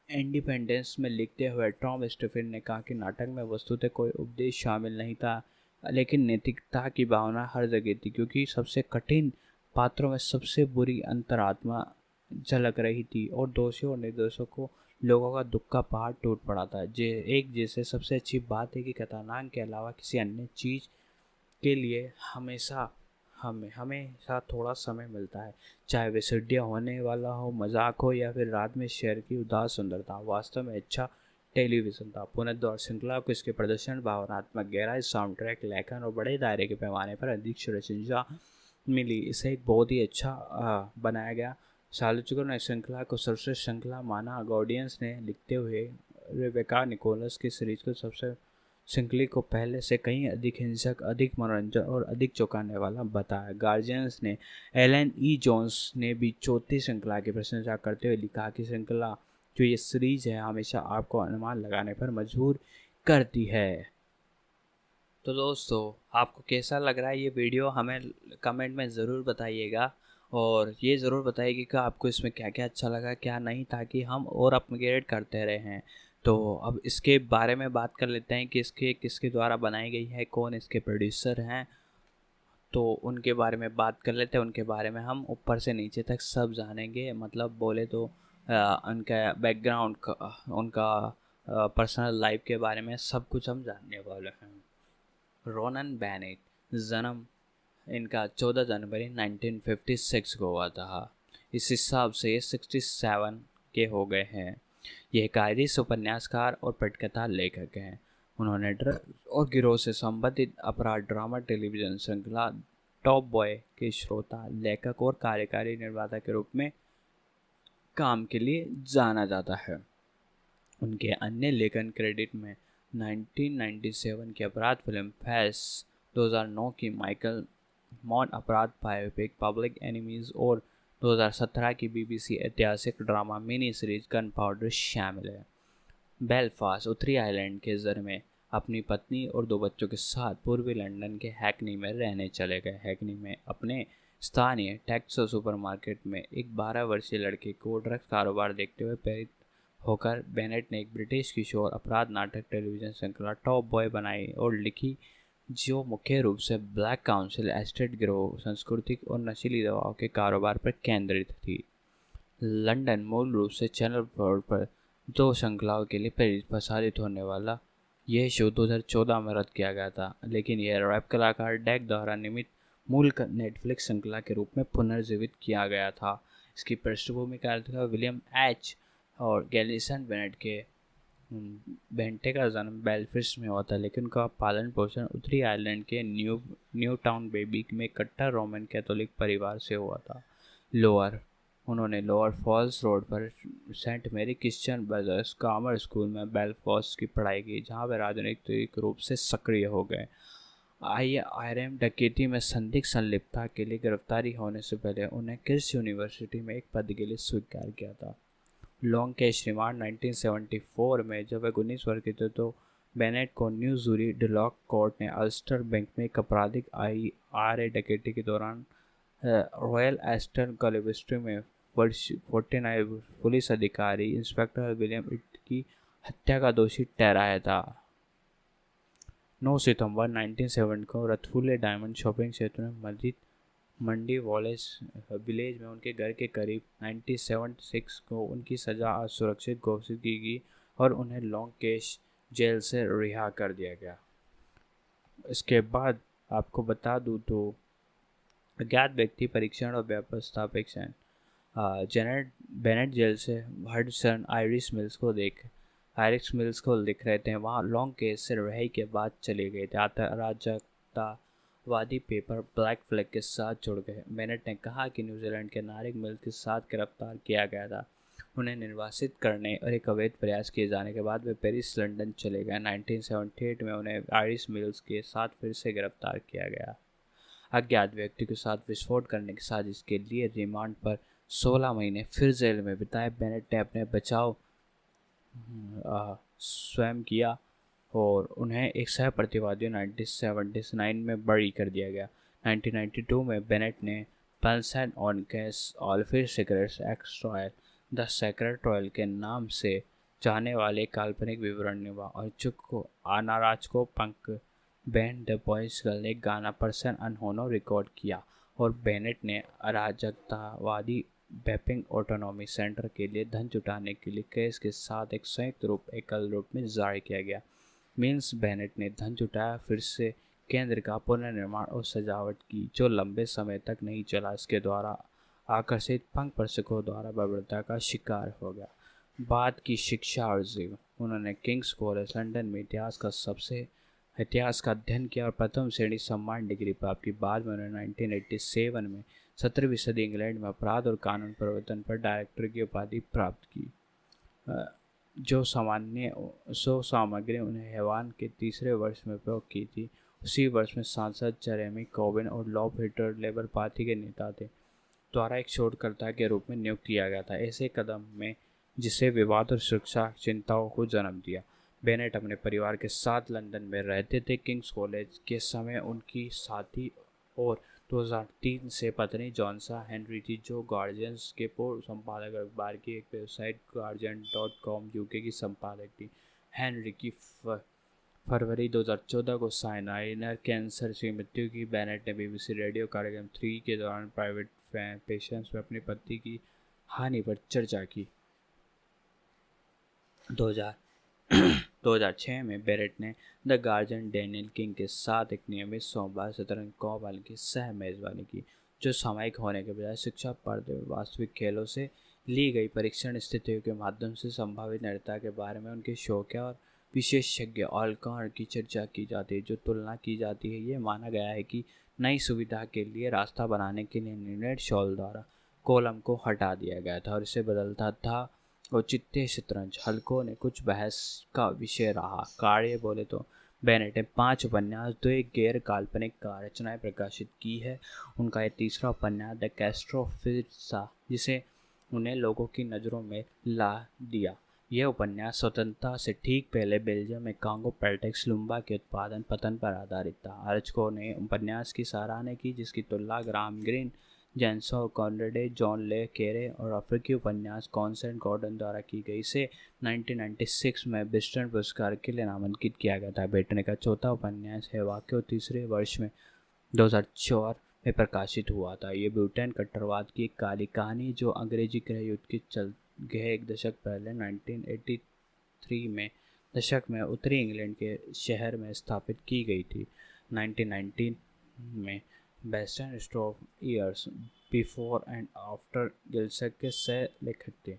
इंडिपेंडेंस में लिखते हुए टॉम स्टीफन ने कहा कि नाटक में वस्तुतः कोई उपदेश शामिल नहीं था, लेकिन नैतिकता की भावना हर जगह थी, क्योंकि सबसे कठिन पात्रों में सबसे बुरी अंतरात्मा झलक रही थी और दोषियों और निर्दोषों को लोगों का दुख का पहाड़ टूट पड़ा था। जैसे सबसे अच्छी बात है कि कथानक के अलावा किसी अन्य चीज़ के लिए हमेशा हमें हमेशा थोड़ा समय मिलता है, चाहे वह सीढ़ियाँ होने वाला हो, मजाक हो या फिर रात में शहर की उदास सुंदरता। वास्तव में अच्छा टेलीविज़न था। पुनर्द्वार श्रृंखला को इसके प्रदर्शन, भावनात्मक गहराई, साउंड ट्रैक, लेखन और बड़े दायरे के पैमाने पर अधिक प्रशंसा मिली। इसे एक बहुत ही अच्छा बनाया गया। आलोचकों ने श्रृंखला को सर्वश्रेष्ठ श्रृंखला माना। गार्डियंस ने लिखते हुए रेबेका निकोलस की सीरीज को सबसे श्रृंखला को पहले से कहीं अधिक हिंसक, अधिक मनोरंजन और अधिक चौंकाने वाला बताया। गार्जियंस ने एलन ई जोन्स ने भी चौथी श्रृंखला की प्रशंसा करते हुए लिखा कि श्रृंखला जो ये सीरीज है हमेशा आपको अनुमान लगाने पर मजबूर करती है। तो दोस्तों, आपको कैसा लग रहा है ये वीडियो, हमें कमेंट में ज़रूर बताइएगा और ये ज़रूर बताइएगा कि आपको इसमें क्या क्या अच्छा लगा क्या नहीं, ताकि हम और अपग्रेड करते रहें। तो अब इसके बारे में बात कर लेते हैं कि इसके किसके द्वारा बनाई गई है, कौन इसके प्रोड्यूसर हैं। तो उनके बारे में बात कर लेते हैं। उनके बारे में हम ऊपर से नीचे तक सब जानेंगे। मतलब बोले तो उनका बैकग्राउंड, उनका पर्सनल लाइफ के बारे में सब कुछ हम जानने वाले हैं। रोनन बेनेट, जन्म इनका 14 जनवरी 1956 को हुआ था। इस हिसाब से ये 67 के हो गए हैं। ये एक आयरिश उपन्यासकार और पटकथा लेखक हैं। उन्होंने ड्रग और गिरोह से संबंधित अपराध ड्रामा टेलीविज़न श्रृंखला टॉप बॉय के श्रोता, लेखक और कार्यकारी निर्माता के रूप में काम के लिए जाना जाता है। उनके अन्य लेखन क्रेडिट में 1997 की अपराध फिल्म फेस, 2009 की माइकल मॉन अपराध बायोपिक पब्लिक एनिमीज और 2017 की BBC ऐतिहासिक drama mini series gun powder शामिल है। बेलफास्ट, उत्तरी आयरलैंड के जर में अपनी पत्नी और 2 बच्चों के साथ पूर्वी लंदन के हैकनी में रहने चले गए। हैकनी में अपने स्थानीय टेक्सो सुपरमार्केट में एक 12 वर्षीय लड़के को ड्रग्स कारोबार देखते हुए प्रेरित होकर बेनेट ने एक ब्रिटिश किशोर अपराध नाटक टेलीविज़न श्रृंखला टॉप बॉय बनाई और लिखी, जो मुख्य रूप से ब्लैक काउंसिल, एस्टेट गिरोह, सांस्कृतिक और नशीली दवाओं के कारोबार पर केंद्रित थी। लंदन मूल रूप से चैनल 4 पर 2 श्रृंखलाओं के लिए प्रसारित होने वाला यह शो 2014 में रद्द किया गया था, लेकिन यह रैप कलाकार डेक द्वारा निर्मित मूल नेटफ्लिक्स श्रृंखला के रूप में पुनर्जीवित किया गया था। इसकी पृष्ठभूमि कार्यक्रम विलियम एच और गैलिसन बेनेट के बेंटे का जन्म बेलफास्ट में हुआ था, लेकिन उनका पालन पोषण उत्तरी आयरलैंड के न्यू टाउन बेबी में कट्टर रोमन कैथोलिक परिवार से हुआ था। उन्होंने लोअर फॉल्स रोड पर saint Mary Christian brothers grammar school में बेलफास्ट की पढ़ाई की, जहां वे राजनीतिक रूप से सक्रिय हो गए। IRM डकैती में संदिग्ध संलिप्तता के लिए गिरफ्तारी होने से पहले उन्हें क्रिस्ट यूनिवर्सिटी में एक पद के लिए स्वीकार किया था। लॉन्ग केस रिमांड 1974 में जब वे 19 वर्ष के थे तो बेनेट को न्यू जूरी डिलॉक कोर्ट ने अल्स्टर बैंक में एक आपराधिक IRA डकैती के दौरान रॉयल एस्टन कॉलेबिस्ट्री में 49 पुलिस अधिकारी इंस्पेक्टर विलियम इट की हत्या का दोषी ठहराया था। 9 सितंबर 1970 को रथफुले डायमंड शॉपिंग क्षेत्र में मंडी वॉलेस विलेज में उनके घर के करीब 1976 को उनकी सज़ा असुरक्षित घोषित की गई और उन्हें लॉन्ग केस जेल से रिहा कर दिया गया। इसके बाद आपको बता दूं तो अज्ञात व्यक्ति परीक्षण और व्यवस्थापन बेनेट जेल से हडसन आयरिश मिल्स को लिख रहे थे। वहाँ लॉन्ग केस से रिहाई के बाद चले गए थे। अराजकतावादी पेपर ब्लैक फ्लैग के साथ जुड़ गए। बेनेट ने कहा कि न्यूजीलैंड के नागरिक मिल्स के साथ गिरफ्तार किया गया था। उन्हें निर्वासित करने और एक अवैध प्रयास किए जाने के बाद वे पेरिस लंदन चले गए। 1978 में उन्हें आयरिश मिल्स के साथ फिर से गिरफ्तार किया गया। अज्ञात व्यक्ति के साथ विस्फोट करने की साजिश के लिए रिमांड पर 16 महीने फिर जेल में बिताए। बेनेट ने अपने बचाव स्वयं किया और उन्हें एक सह प्रतिवादी 1979 में बरी कर दिया गया। 1992 में बेनेट ने पल्सन ऑन केस ऑल्फिर सिगरेट्स एक्सट्रॉयल द सेक्रेट ट्रायल के नाम से जाने वाले काल्पनिक विवरण निभा और चुक को अनाराज को पंक बैंड द बॉयज गर्ल ने गाना पर्सन अनहोनो रिकॉर्ड किया और बेनेट ने अराजकतावादी बेपिंग ऑटोनॉमी सेंटर के लिए धन जुटाने के लिए केस के साथ एक संयुक्त रूप एकल रूप में जारी किया गया। मीन्स बेनेट ने धन जुटाया फिर से केंद्र का पुनर्निर्माण और सजावट की, जो लंबे समय तक नहीं चला। इसके द्वारा आकर्षित पंख प्रशंसकों द्वारा विफलता का शिकार हो गया। बाद की शिक्षा और जीवन। उन्होंने किंग्स कॉलेज लंदन में इतिहास का अध्ययन किया और प्रथम श्रेणी सम्मान डिग्री प्राप्त की। बाद में उन्होंने 1987 में 17वीं सदी इंग्लैंड में अपराध और कानून प्रवर्तन पर डायरेक्टर की उपाधि प्राप्त की। जो सामग्री उन्हें हैवान के तीसरे वर्ष में प्रयोग की थी, उसी वर्ष में सांसद जेरेमी कॉर्बिन और लॉब हिटर लेबर पार्टी के नेता थे द्वारा एक शोधकर्ता के रूप में नियुक्त किया गया था। ऐसे कदम में जिसे विवाद और सुरक्षा चिंताओं को जन्म दिया। बेनेट अपने परिवार के साथ लंदन में रहते थे। किंग्स कॉलेज के समय उनकी साथी और 2003 से पत्नी जॉनसा हेनरी थी, जो गार्जियंस के पूर्व संपादक अखबार की एक वेबसाइट guardian.com यूके की संपादक थी। हेनरी की फरवरी 2014 को साइनाइड कैंसर से मृत्यु की। बेनेट ने बीबीसी रेडियो कार्यक्रम 3 के दौरान प्राइवेट पेशेंट्स में अपनी पत्नी की हानि पर चर्चा की। 2006 में बेनेट ने द गार्जियन डैनियल किंग के साथ एक नियमित सोमवार शतरंज कौशल की सह मेजबानी की, जो सामयिक होने के बजाय शिक्षा पर्दे और वास्तविक खेलों से ली गई परीक्षण स्थितियों के माध्यम से संभावित निर्णय के बारे में उनके शौकिया और विशेषज्ञ ऑलकाउंटर की चर्चा की जाती है, जो तुलना की जाती है। ये माना गया है कि नई सुविधा के लिए रास्ता बनाने के लिए नीनेट शॉल द्वारा कॉलम को हटा दिया गया था और इसे बदलता था। औचित्य शतरंज हल्कों ने कुछ बहस का विषय रहा। कार्य बोले तो बेनेट ने 5 उपन्यास, 2 गैर काल्पनिक रचनाएं प्रकाशित की है। उनका यह तीसरा उपन्यास द कैस्ट्रोफिसा, जिसे उन्हें लोगों की नज़रों में ला दिया। यह उपन्यास स्वतंत्रता से ठीक पहले बेल्जियम में कांगो पेल्टेक्स लुम्बा के उत्पादन पतन पर आधारित था। आलोचकों ने उपन्यास की सराहना की, जिसकी तुलना ग्राहम ग्रीन, जेंसो कॉनरेडे, जॉन ले केरे और अफ्रीकी उपन्यास कॉन्सेंट गॉर्डन द्वारा की गई। इसे 1996 में बिस्टन पुरस्कार के लिए नामांकित किया गया था। बेटने का चौथा उपन्यास है वाक्य तीसरे वर्ष में 2004 में प्रकाशित हुआ था। ये ब्रिटेन कट्टरवाद की एक काली कहानी, जो अंग्रेजी गृह युद्ध के चल गए एक दशक पहले 1983 में दशक में उत्तरी इंग्लैंड के शहर में स्थापित की गई थी। 1919 में Western stop years before and after गिल्सक के सह लेखक थे।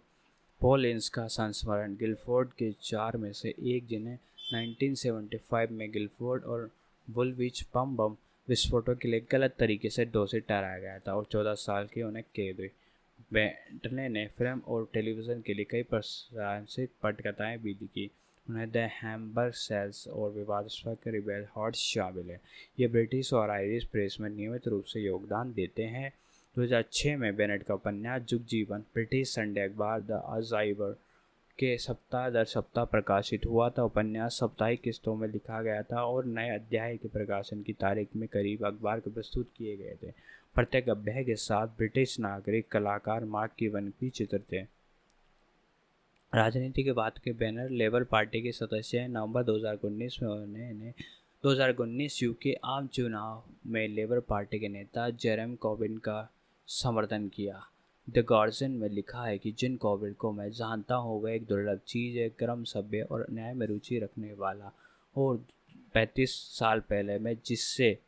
पॉल इंस का संस्मरण गिलफोर्ड के 4 में से एक, जिन्हें 1975 में गिलफोर्ड और वुलविच बम विस्फोटों के लिए गलत तरीके से दोषी ठहराया गया था और 14 साल की उन्हें कैद हुई। बेंटले ने फिल्म और टेलीविज़न के लिए कई प्रशंसित पटकथाएं भी लिखी। उन्हें द हैम्बर्ग सेल्स और विवादास्पद रिबेल हार्ट्स शामिल है। ये ब्रिटिश और आयरिश प्रेस में नियमित रूप से योगदान देते हैं। 2006 में बेनेट का उपन्यास जुग जीवन ब्रिटिश संडे अखबार द अजाइवर के सप्ताह दर सप्ताह प्रकाशित हुआ था। उपन्यास साप्ताहिक किस्तों में लिखा गया था और नए अध्याय के प्रकाशन की तारीख में करीब अखबार को प्रस्तुत किए गए थे। प्रत्येक अध्याय के साथ ब्रिटिश नागरिक कलाकार मार्क की वनपी चित्र थे। राजनीति के बाद के बैनर लेबर पार्टी के सदस्य हैं। नवंबर 2019 में उन्होंने 2019 यूके आम चुनाव में लेबर पार्टी के नेता जेरेमी कॉर्बिन का समर्थन किया। द गार्जियन में लिखा है कि जिन कॉर्बिन को मैं जानता हूँ वह एक दुर्लभ चीज़ है, क्रम सभ्य और न्याय में रुचि रखने वाला। और 35 साल पहले मैं जिससे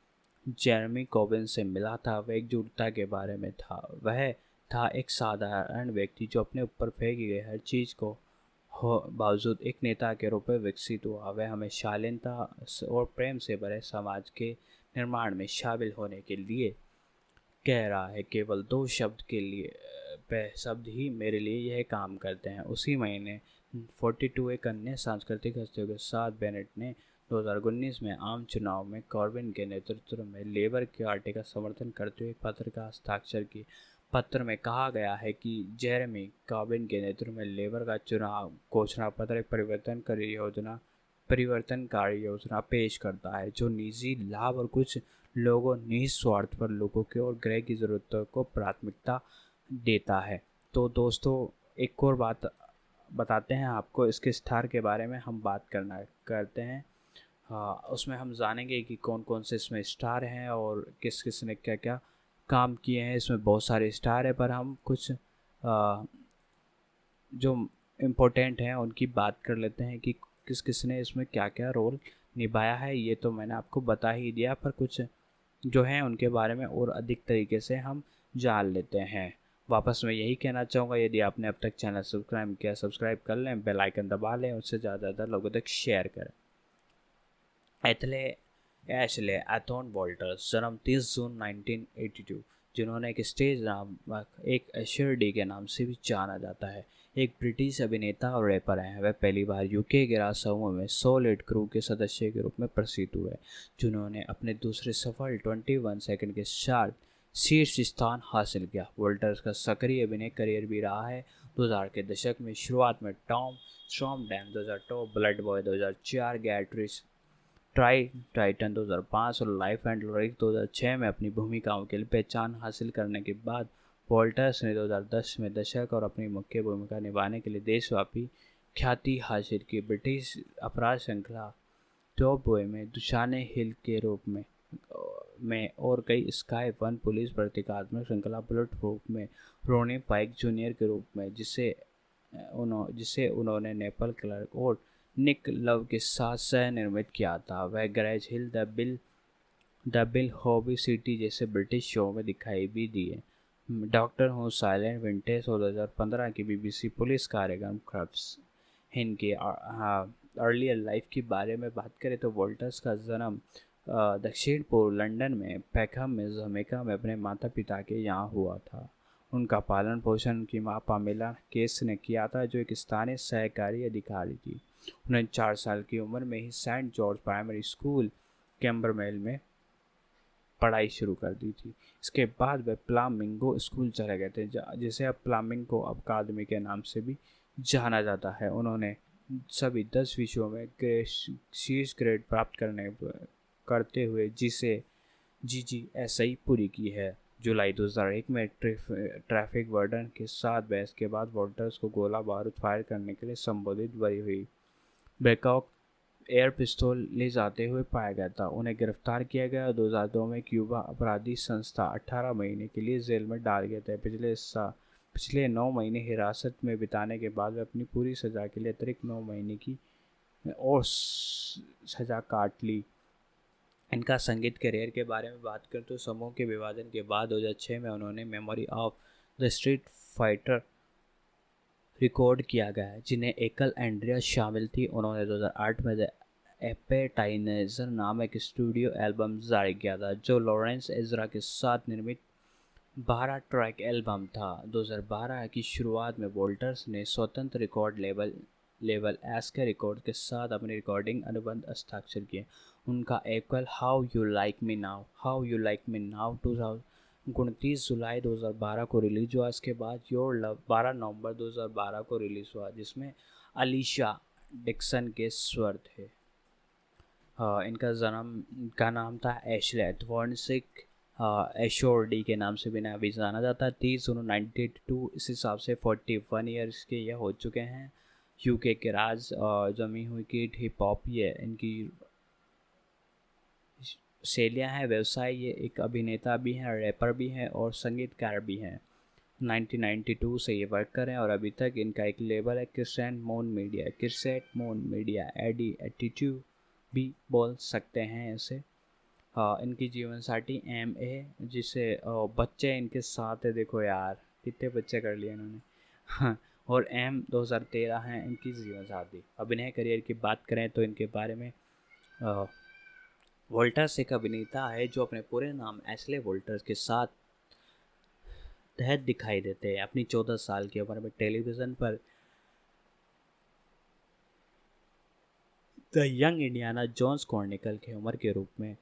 जेरेमी कॉर्बिन से मिला था वह एकजुटता के बारे में था। वह था एक साधारण व्यक्ति जो अपने ऊपर फेंकी गई हर चीज़ को बावजूद एक नेता के रूप में विकसित हुआ। वह हमें शालीनता और प्रेम से भरे समाज के निर्माण में शामिल होने के लिए कह रहा है। केवल 2 शब्द के लिए शब्द ही मेरे लिए यह काम करते हैं। उसी महीने 42 एक अन्य सांस्कृतिक हस्तियों के साथ बेनेट ने 2019 में आम चुनाव में कॉर्बिन के नेतृत्व में लेबर पार्टी का समर्थन करते हुए एक पत्र का हस्ताक्षर की। पत्र में कहा गया है कि जेरेमी कॉर्बिन के नेतृत्व में लेबर का चुनाव घोषणा पत्र एक परिवर्तनकारी योजना पेश करता है, जो निजी लाभ और कुछ लोगों निस्वार्थ पर लोगों के और ग्रह की ज़रूरतों को प्राथमिकता देता है। तो दोस्तों एक और बात बताते हैं आपको, इसके स्टार के बारे में हम बात करते हैं। उसमें हम जानेंगे कि कौन कौन से इसमें स्टार हैं और किस किस ने क्या क्या काम किए हैं। इसमें बहुत सारे स्टार हैं, पर हम कुछ जो इम्पोर्टेंट हैं उनकी बात कर लेते हैं कि किस किस ने इसमें क्या क्या रोल निभाया है ये तो मैंने आपको बता ही दिया, पर कुछ जो है उनके बारे में और अधिक तरीके से हम जान लेते हैं। वापस मैं यही कहना चाहूँगा, यदि आपने अब तक चैनल सब्सक्राइब किया, सब्सक्राइब कर लें, बेल आइकन दबा लें, उससे ज़्यादा लोगों तक शेयर करें। एथले एशले एथॉन वॉल्टर्स जन्म 30 जून 1982, जिन्होंने एक स्टेज नामक एक एशर्डी के नाम से भी जाना जाता है, एक ब्रिटिश अभिनेता और रैपर हैं। वह पहली बार यूके के राज समूह में सॉलिड क्रू के सदस्य के रूप में प्रसिद्ध हुए, जिन्होंने अपने दूसरे सफल 21 सेकंड के साथ शीर्ष स्थान हासिल किया। वोल्टर्स का सक्रिय अभिनय करियर भी रहा है। 2000 के दशक में शुरुआत में टॉम स्ट्रॉम डैम 2002, ब्लड बॉय 2004, गैट्रिस टाइटन 2005 और लाइफ एंड लॉरिक 2006 में अपनी भूमिकाओं के लिए पहचान हासिल करने के बाद वॉल्टर्स ने 2010 में दशक और अपनी मुख्य भूमिका निभाने के लिए देशव्यापी ख्याति हासिल की। ब्रिटिश अपराध श्रृंखला टॉप बॉय में दुशाने हिल के रूप में और कई स्काई वन पुलिस प्रतीकात्मक श्रृंखला बुलेट प्रूफ में रोनी पाइक जूनियर के रूप में, जिसे उन्होंने नेपल क्लर्क और निक लव के साथ सह निर्मित किया था। वह Grange Hill, the Bill Holby City जैसे ब्रिटिश शो में दिखाई भी दिए। डॉक्टर हूँ, साइलेंट विंटेज और 2015 की बीबीसी पुलिस कार्यक्रम क्रब्स। इनके अर्लियर लाइफ के बारे में बात करें तो वॉल्टर्स का जन्म दक्षिण पूर्व लंदन में पैकहम में जमैका में अपने माता पिता के यहाँ हुआ था। उनका पालन पोषण उनकी माँ पामेला केस ने किया था, जो एक स्थानीय सहकारी अधिकारी थी। उन्होंने 4 साल की उम्र में ही सेंट जॉर्ज प्राइमरी स्कूल कैम्बरमेल में पढ़ाई शुरू कर दी थी। इसके बाद वे प्लामिंगो स्कूल चले गए थे, जिसे अब प्लामिंगो अकादमी के नाम से भी जाना जाता है। उन्होंने सभी 10 विषयों में शीर्ष ग्रेड प्राप्त करते हुए GGSI पूरी की है। जुलाई 2001 में ट्रैफिक वार्डन के साथ बहस के बाद वॉल्टर्स को गोला बारूद फायर करने के लिए संबोधित बरी हुई बैकॉक एयर पिस्तौल ले जाते हुए पाया गया था। उन्हें गिरफ्तार किया गया और 2002 में क्यूबा अपराधी संस्था 18 महीने के लिए जेल में डाल गए थे। पिछले 9 महीने हिरासत में बिताने के बाद वे अपनी पूरी सज़ा के लिए अतिरिक्त 9 महीने की और सज़ा काट ली। इनका संगीत करियर के बारे में बात करें तो समूह के विभाजन के बाद 2006 में उन्होंने memory of the street fighter record किया गया है, जिन्हें एकल एंड्रिया शामिल थी। उन्होंने 2008 में द एपेटाइजर नाम एक स्टूडियो एल्बम जारी किया था, जो लॉरेंस एजरा के साथ निर्मित 12 ट्रैक एल्बम था। 2012 की शुरुआत में वॉल्टर्स ने स्वतंत्र रिकॉर्ड लेवल एस्के रिकॉर्ड के साथ अपने रिकॉर्डिंग अनुबंध हस्ताक्षर किए। उनका एकल how you like me now 29 जुलाई 2012 को रिलीज हुआ। इसके बाद योर लव 12 नवंबर 2012 को रिलीज हुआ, जिसमें अलीशा डिक्सन के स्वर थे। इनका जन्म का नाम था एशले थॉर्नसिक, एशोर्डी के नाम से भी जाना जाता है। 30 जून 1992, इस हिसाब से 41 ईयर्स के ये हो चुके हैं। यूके के राज जमी हुई किट हिप हॉप ये इनकी शैलियाँ हैं। व्यवसाय ये एक अभिनेता भी हैं, रैपर भी हैं और संगीतकार भी हैं। 1992 से ये वर्क कर रहे हैं और अभी तक इनका एक लेबल है क्रिसेट मून मीडिया एडी एटीट्यूड भी बोल सकते हैं इसे। इनकी जीवन साथी MA, जिसे बच्चे इनके साथ है, देखो यार कितने बच्चे कर लिए इन्होंने और M 2013 हैं इनकी जीवन साथी। अभिनय करियर की बात करें तो इनके बारे में वॉल्टर्स एक अभिनेता है जो अपने पूरे नाम एशले वॉल्टर्स के साथ तहत दिखाई देते हैं। अपनी 14 साल की उम्र में टेलीविज़न पर the young Indiana Jones chronicle के उम्र के रूप में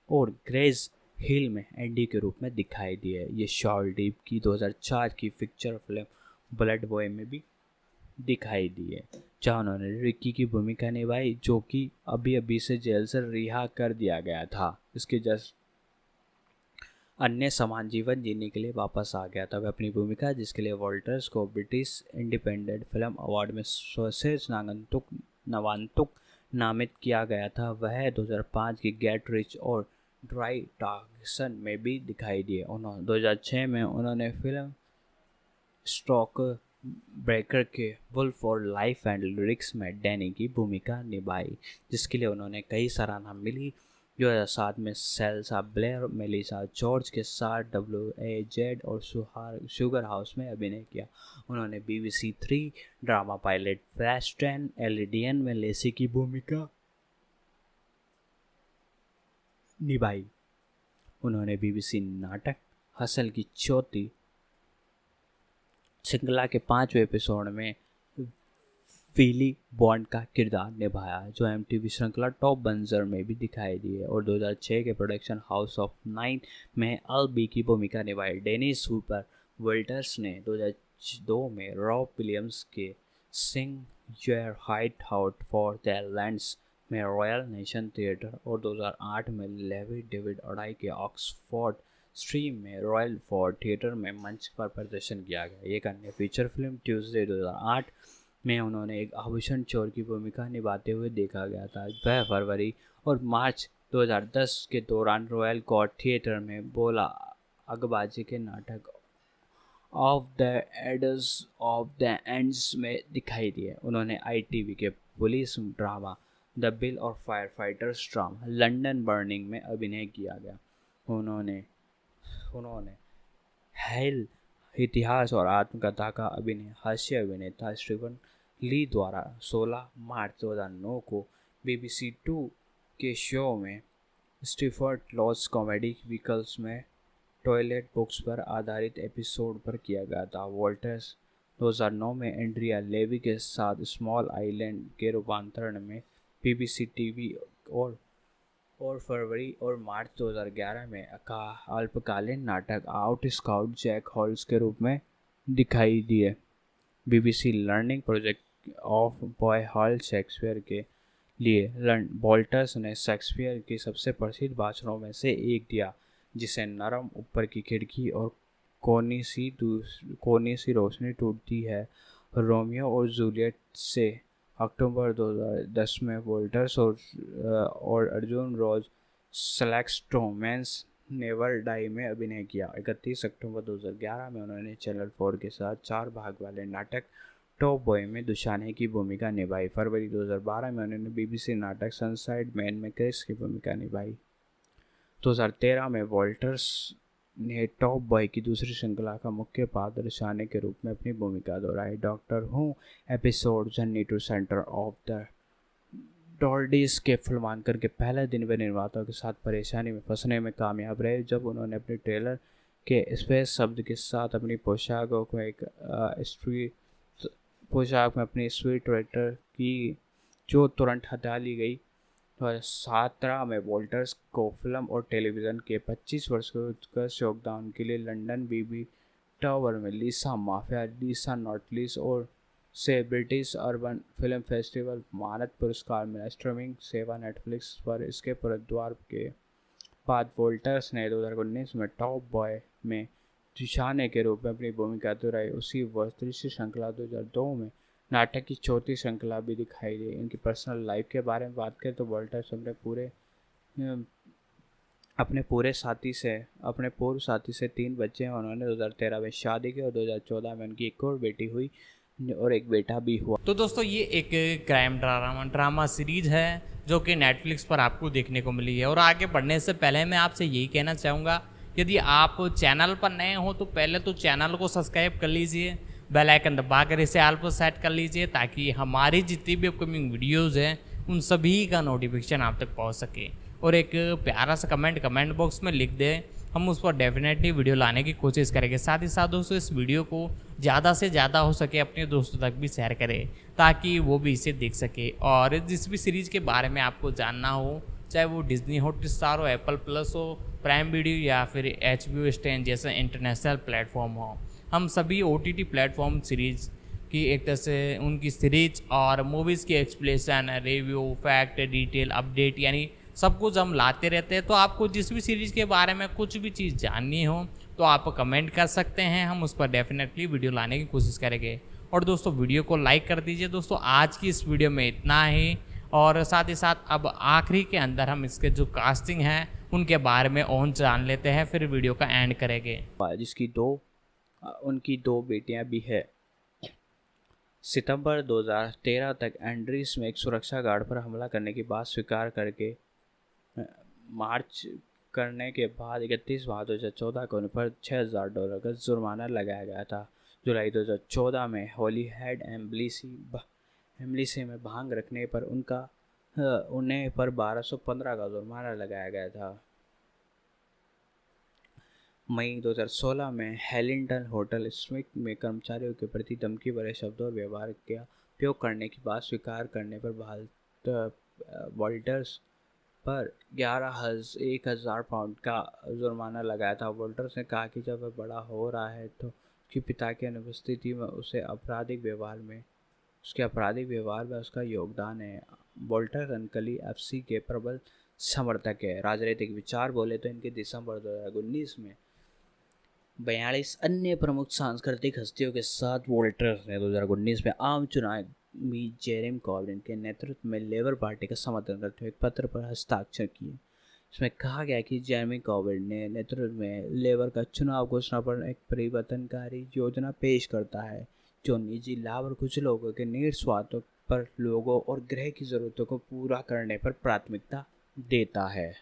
और ग्रेज हिल में एंडी के रूप में दिखाई दिए। ये शॉल डीप की 2004 की फिक्चर फिल्म ब्लड बॉय में भी दिखाई दिए, जहाँ उन्होंने रिकी की भूमिका निभाई, जो कि अभी से जेल से रिहा कर दिया गया था। इसके जस्ट अन्य समान जीवन जीने के लिए वापस आ गया था। वह अपनी भूमिका, जिसके लिए वॉल्टर्स को ब्रिटिश इंडिपेंडेंट फिल्म अवार्ड में सर्वश्रेष्ठ नवांतुक नामित किया गया था, वह 2005 की गेट रिच और ड्राई टॉक्सन में भी दिखाई दिए। 2006 में उन्होंने फिल्म स्टॉक ब्रेकर के वुल्फ और लाइफ एंड लिरिक्स में डैनी की भूमिका निभाई, जिसके लिए उन्होंने कई सराहना मिली। 2007 में सेल्सा ब्लेयर, मेलिसा जॉर्ज के साथ WAZ और शुगर हाउस में अभिनय किया। उन्होंने BBC 3 ड्रामा पायलट फ्लैश 10 एलिडियन में लेसी की भूमिका निभाई। उन्होंने BBC नाटक हसल की चौथी श्रृंखला के 5वें एपिसोड में विली बॉन्ड का किरदार निभाया, जो MTV श्रृंखला टॉप बंजर में भी दिखाई दी है। और 2006 के प्रोडक्शन हाउस ऑफ 9 में LB की भूमिका निभाई। डेनिस हूपर विल्टर्स ने 2002 में रॉब विलियम्स के sing your heart out for the lads में रॉयल नेशन थिएटर और 2008 में लेवी डेविड अडाई के ऑक्सफोर्ड स्ट्रीम में रॉयल फोर्ड थिएटर में मंच पर प्रदर्शन किया गया। एक अन्य फीचर फिल्म ट्यूसडे 2008 में उन्होंने एक आभूषण चोर की भूमिका निभाते हुए देखा गया था। वह फरवरी और मार्च 2010 के दौरान रॉयल कोर्ट थिएटर में बोला अगबाजी के नाटक of the aiders of the ends में दिखाई दिए। उन्होंने ITV के पुलिस ड्रामा द बिल और fire fighters drama London burning में अभिनय किया गया। उन्होंने हेल इतिहास और आत्मकथा का अभिनय हास्य अभिनेता स्टीफन ली द्वारा 16 मार्च 2009 को BBC 2 के शो में स्टीफर्ड लॉस कॉमेडी व्हीकल्स में टॉयलेट बुक्स पर आधारित एपिसोड पर किया गया था। वॉल्टर्स 2009 में एंड्रिया लेवी के साथ स्मॉल आइलैंड के रूपांतरण में BBC TV और फरवरी और मार्च 2011 में अल्पकालीन नाटक आउट स्काउट जैक हॉल्स के रूप में दिखाई दिए। BBC learning project of boy hall Shakespeare के लिए वॉल्टर्स ने शेक्सपियर की सबसे प्रसिद्ध भाषणों में से एक दिया, जिसे नरम ऊपर की खिड़की और कोनी सी रोशनी टूटती है। रोमियो और जूलियट से अक्टूबर 2010 में वोल्टर्स और अर्जुन रोज स्लैक्सट्रोमैंस नेवर डाई में अभिनय किया। 31 अक्टूबर 2011 में उन्होंने चैनल 4 के साथ 4 भाग वाले नाटक टॉप बॉय में दुशाने की भूमिका निभाई। फरवरी 2012 में उन्होंने BBC नाटक सनसाइड मैन में क्रिस की भूमिका निभाई। 2013 में वॉल्टर्स ने टॉप बॉय की दूसरी श्रृंखला का मुख्य पात्र दुशाने के रूप में अपनी भूमिका दोहराई। Doctor Who episode Journey to Centre of the डॉल्डीज के फिल्मांकन के पहले दिन वे निर्माताओं के साथ परेशानी में फंसने में कामयाब रहे, जब उन्होंने अपने ट्रेलर के स्पेस शब्द के साथ अपनी पोशाकों को एक पोशाक में अपनी स्वीट राइटर की, जो तुरंत हटा ली गई। 2017 में वॉल्टर्स को फिल्म और टेलीविज़न के 25 वर्ष के उत्कृष्ट योगदान के लिए लंदन बीबी टावर में लिसा माफिया लिसा नॉटलिस और से ब्रिटिश अर्बन फिल्म फेस्टिवल मानद पुरस्कार मिला। स्ट्रीमिंग सेवा नेटफ्लिक्स पर इसके पुनरुद्धार के बाद वॉल्टर्स ने 2019 में टॉप बॉय में दुशाने के रूप में अपनी भूमिका दोहराई। उसी वर्ष दृश्य श्रृंखला 2002 में नाटक की चौथी श्रृंखला भी दिखाई दी। इनकी पर्सनल लाइफ के बारे में बात करें तो वॉल्टर्स अपने पूर्व साथी से 3 बच्चे हैं। उन्होंने 2013 में शादी की और 2014 में उनकी एक और बेटी हुई और एक बेटा भी हुआ। तो दोस्तों ये एक क्राइम ड्रामा सीरीज है जो कि नेटफ्लिक्स पर आपको देखने को मिली है। और आगे बढ़ने से पहले मैं आपसे यही कहना चाहूँगा, यदि आप चैनल पर नए हो तो पहले तो चैनल को सब्सक्राइब कर लीजिए, बेल आइकन दबाकर इसे ऑल पर सेट कर लीजिए, ताकि हमारी जितनी भी अपकमिंग वीडियोज़ हैं उन सभी का नोटिफिकेशन आप तक पहुँच सके। और एक प्यारा सा कमेंट बॉक्स में लिख दें, हम उस पर डेफिनेटली वीडियो लाने की कोशिश करेंगे। साथ ही साथ दोस्तों इस वीडियो को ज़्यादा से ज़्यादा हो सके अपने दोस्तों तक भी शेयर करें, ताकि वो भी इसे देख सके। और जिस भी सीरीज़ के बारे में आपको जानना हो, चाहे वो डिज्नी हॉटस्टार हो, एप्पल प्लस हो, प्राइम वीडियो या फिर HBO स्टैंड जैसे इंटरनेशनल प्लेटफॉर्म हो, हम सभी OTT प्लेटफॉर्म सीरीज़ की एक तरह से उनकी सीरीज और मूवीज़ की explanation, review, fact, detail, update यानी सब कुछ हम लाते रहते हैं। तो आपको जिस भी सीरीज़ के बारे में कुछ भी चीज़ जाननी हो तो आप कमेंट कर सकते हैं, हम उस पर डेफिनेटली वीडियो लाने की कोशिश करेंगे। और दोस्तों वीडियो को लाइक कर दीजिए। दोस्तों आज की इस वीडियो में इतना ही, और साथ ही साथ अब आखिरी के अंदर हम इसके जो कास्टिंग हैं उनके बारे में और जान लेते हैं, फिर वीडियो का एंड करेंगे। जिसकी उनकी 2 बेटियां भी है। सितंबर 2013 तक एंड्रीस में एक सुरक्षा गार्ड पर हमला करने की बात स्वीकार करके मार्च करने के बाद 31 मार्च 2014 को उन पर $6,000 का जुर्माना लगाया गया था। जुलाई 2014 में होली हेड एम्बलीसी में भांग रखने पर उन्हें पर 1215 का जुर्माना लगाया गया था। मई 2016 में हेलिंगटन होटल स्मिथ में कर्मचारियों के प्रति धमकी भरे शब्दों और व्यवहार का उपयोग करने की बात स्वीकार करने पर वॉल्टर्स पर 1,000 पाउंड का जुर्माना लगाया था। वॉल्टर्स ने कहा कि जब वह बड़ा हो रहा है तो उसके पिता की अनुपस्थिति में उसके आपराधिक व्यवहार में उसका योगदान है। वॉल्टर्स अनकली एफसी के प्रबल समर्थक है। राजनीतिक विचार बोले तो इनके दिसंबर 2019 में 42 अन्य प्रमुख सांस्कृतिक हस्तियों के साथ वॉल्टर्स ने 2019 में आम चुनाव में जेरेमी कॉर्बिन के नेतृत्व में लेबर पार्टी का समर्थन करते हुए एक पत्र पर हस्ताक्षर किए। इसमें कहा गया कि जेरेमी कॉर्बिन ने नेतृत्व में लेबर का चुनाव घोषणा पर एक परिवर्तनकारी योजना पेश करता है जो निजी लाभ और कुछ लोगों के निहित स्वार्थों पर लोगों और गृह की जरूरतों को पूरा करने पर प्राथमिकता देता है।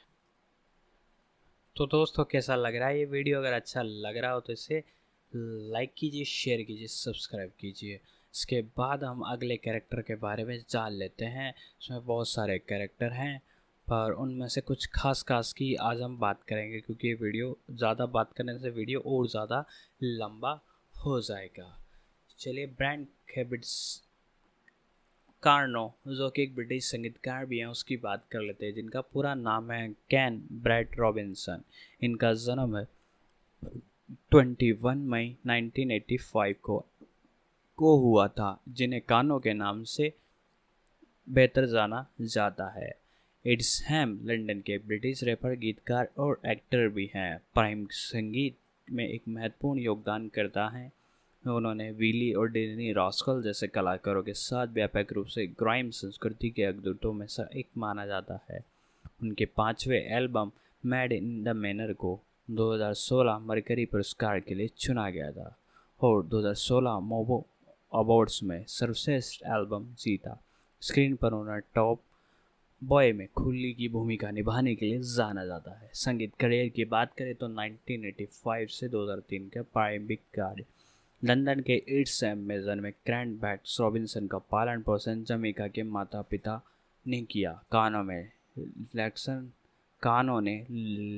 तो दोस्तों कैसा लग रहा है ये वीडियो? अगर अच्छा लग रहा हो तो इसे लाइक कीजिए, शेयर कीजिए, सब्सक्राइब कीजिए। इसके बाद हम अगले कैरेक्टर के बारे में जान लेते हैं। इसमें बहुत सारे कैरेक्टर हैं पर उनमें से कुछ खास की आज हम बात करेंगे क्योंकि ये वीडियो ज़्यादा बात करने से वीडियो और ज़्यादा लंबा हो जाएगा। चलिए ब्रायन हैबिट्स कार्नो जो कि एक ब्रिटिश संगीतकार भी हैं उसकी बात कर लेते हैं, जिनका पूरा नाम है कैन ब्रैड रॉबिन्सन। इनका जन्म है 21 मई 1985 को हुआ था, जिन्हें कानो के नाम से बेहतर जाना जाता है। एड्सहैम लंदन के ब्रिटिश रैपर, गीतकार और एक्टर भी हैं। प्राइम संगीत में एक महत्वपूर्ण योगदान करता है। उन्होंने विली और डेनी रॉस्कल जैसे कलाकारों के साथ व्यापक रूप से ग्राइम संस्कृति के अग्रदूतों में से एक माना जाता है। उनके 5वें album Made in the Manor को 2016 मरकरी पुरस्कार के लिए चुना गया था और 2016 मोबो अवार्ड्स में सर्वश्रेष्ठ एल्बम जीता। स्क्रीन पर उन्हें टॉप बॉय में खुली की भूमिका निभाने के लिए जाना जाता है। संगीत करियर की बात करें तो 1985 से 2003 के प्रारंभिक कार्य लंदन के एड्सहैम में जन्मे ग्रैंड बैट्स रॉबिन्सन का पालन पोषण जमैका के माता पिता ने किया। कानो ने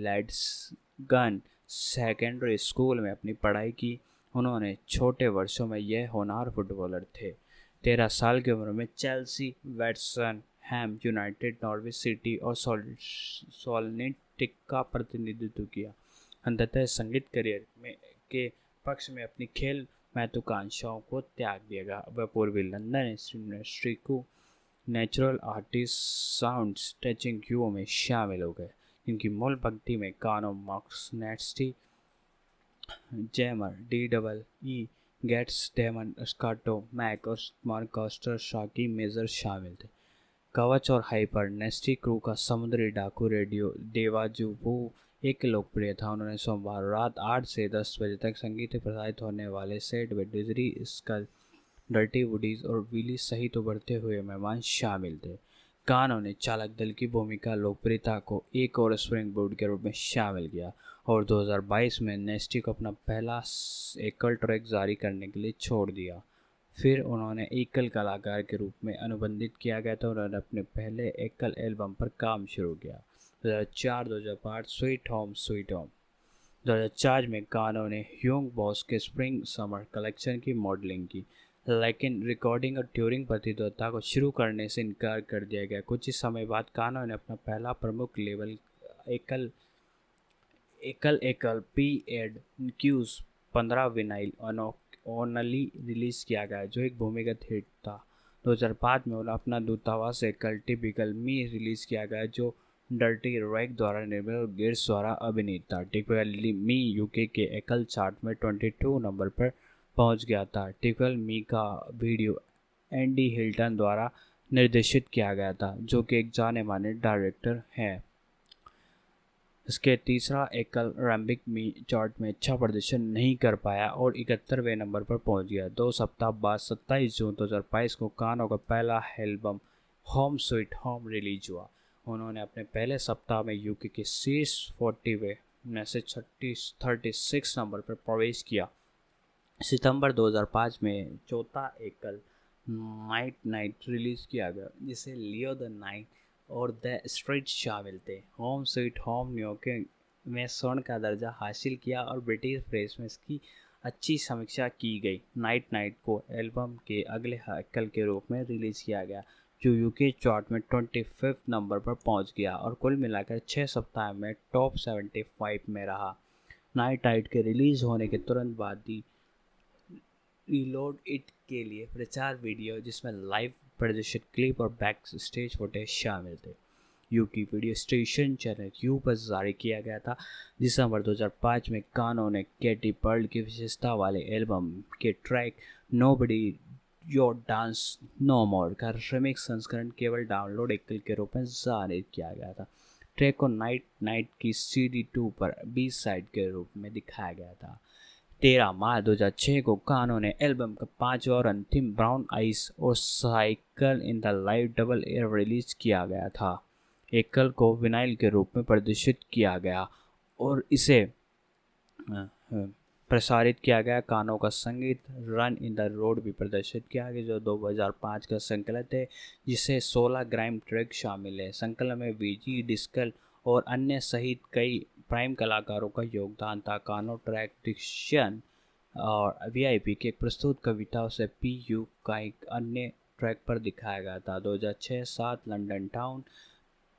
लेड्सगन सेकेंडरी स्कूल में अपनी पढ़ाई की। उन्होंने छोटे वर्षों में यह होनहार फुटबॉलर थे। 13 साल की उम्र में Chelsea, western Ham United, Norwich city और सोलनिटिक का प्रतिनिधित्व किया। अंततः संगीत करियर के पक्ष में अपनी खेल महत्वाकांक्षाओं को त्याग दिया। वह पूर्वी लंदन यूनिवर्सिटी को natural artist sounds touching you में शामिल हो गए, जिनकी मूल पंक्ति में कानो, मार्क्स, नेस्टी, जेमर, DEE, गेट्स, डेमन, स्काटो, मैक और मार्कस्टर शाकी मेजर शामिल थे। कवच और हाइपर नेस्टी क्रू का समुद्री डाकू रेडियो देवाजुबू एक लोकप्रिय था। उन्होंने सोमवार रात 8 से 10 बजे तक संगीत प्रसारित होने वाले सेट में डिजरी, स्कल, डर्टी वुडीज और विली सहित उभरते हुए मेहमान शामिल थे। कानो ने चालक दल की भूमिका लोकप्रियता को एक और स्प्रिंग बोर्ड के रूप में शामिल किया और 2022 में नेस्टी को अपना पहला एकल ट्रैक जारी करने के लिए छोड़ दिया। फिर उन्होंने एकल कलाकार के रूप में अनुबंधित किया गया था। उन्होंने अपने पहले एकल एल्बम पर काम शुरू किया 2004-2005 स्वीट होम। 2004 में कानो ने ह्यूंग बॉस के स्प्रिंग समर कलेक्शन की मॉडलिंग की, लेकिन रिकॉर्डिंग और टूरिंग प्रतियोगिता को शुरू करने से इनकार कर दिया गया। कुछ ही समय बाद कानो ने अपना पहला प्रमुख लेबल एकल पी-एड क्यूज 15 विनाइल ओनली रिलीज किया गया, जो एक भूमिगत हिट था। 2005 में उन्हें अपना दूतावास एकल टिपिकल मी रिलीज किया गया, जो डर्टी रैग द्वारा निर्मित और गिर्स द्वारा अभिनीत था। टिपिकल मी यूके के एकल चार्ट में 22 नंबर पर पहुंच गया था। टिपिकल मी का वीडियो एंडी हिल्टन द्वारा निर्देशित किया गया था, जो कि एक जाने माने डायरेक्टर हैं। इसके तीसरा एकल रैम्बिक मी चार्ट में अच्छा प्रदर्शन नहीं कर पाया और 71वें नंबर पर पहुंच गया। 2 सप्ताह बाद 27 जून 2022 को कानो का पहला album home sweet home release हुआ। उन्होंने अपने पहले सप्ताह में यूके के शीर्ष 40वें में से 36 नंबर पर प्रवेश किया। सितंबर 2005 में चौथा एकल नाइट रिलीज किया गया, जिसे लियो द नाइट और द स्ट्रीट शामिल थे। होम स्वीट होम न्यूयॉर्क में स्वर्ण का दर्जा हासिल किया और ब्रिटिश प्रेस में इसकी अच्छी समीक्षा की गई। नाइट को एल्बम के अगले एकल के रूप में रिलीज़ किया गया, जो यूके चार्ट में 25 नंबर पर पहुंच गया और कुल मिलाकर 6 सप्ताह में टॉप 75 में रहा। नाइट के रिलीज़ होने के तुरंत बाद ही रीलोड इट के लिए प्रचार वीडियो, जिसमें लाइव प्रदर्शन क्लिप और बैक स्टेज फुटेज शामिल थे, UK video station channel you पर जारी किया गया था। दिसंबर 2005 में कानो ने कैटी पर्ल की विशेषता वाले एल्बम के track nobody your dance no more का रिमिक्स संस्करण केवल डाउनलोड एकल के रूप में जारी किया गया था। ट्रैक को नाइट की CD2 पर बी साइड के रूप में दिखाया गया था। 13 मार्च 2006 को कानो ने एल्बम का 5वां और अंतिम ब्राउन आइस और cycle in the live double air release किया गया था। एकल को विनाइल के रूप में प्रदर्शित किया गया और इसे प्रसारित किया गया। कानो का संगीत रन इन द रोड भी प्रदर्शित किया गया, जो 2005 का संकलन है, जिसे 16 ग्राइम ट्रैक शामिल है। संकलन में वीजी डिस्कल और अन्य सहित कई प्राइम कलाकारों का योगदान था। कानो ट्रैक डिक्शन और VIP के एक प्रस्तुत कविताओं से PU का एक अन्य ट्रैक पर दिखाया गया था। 2006-7 लंदन टाउन।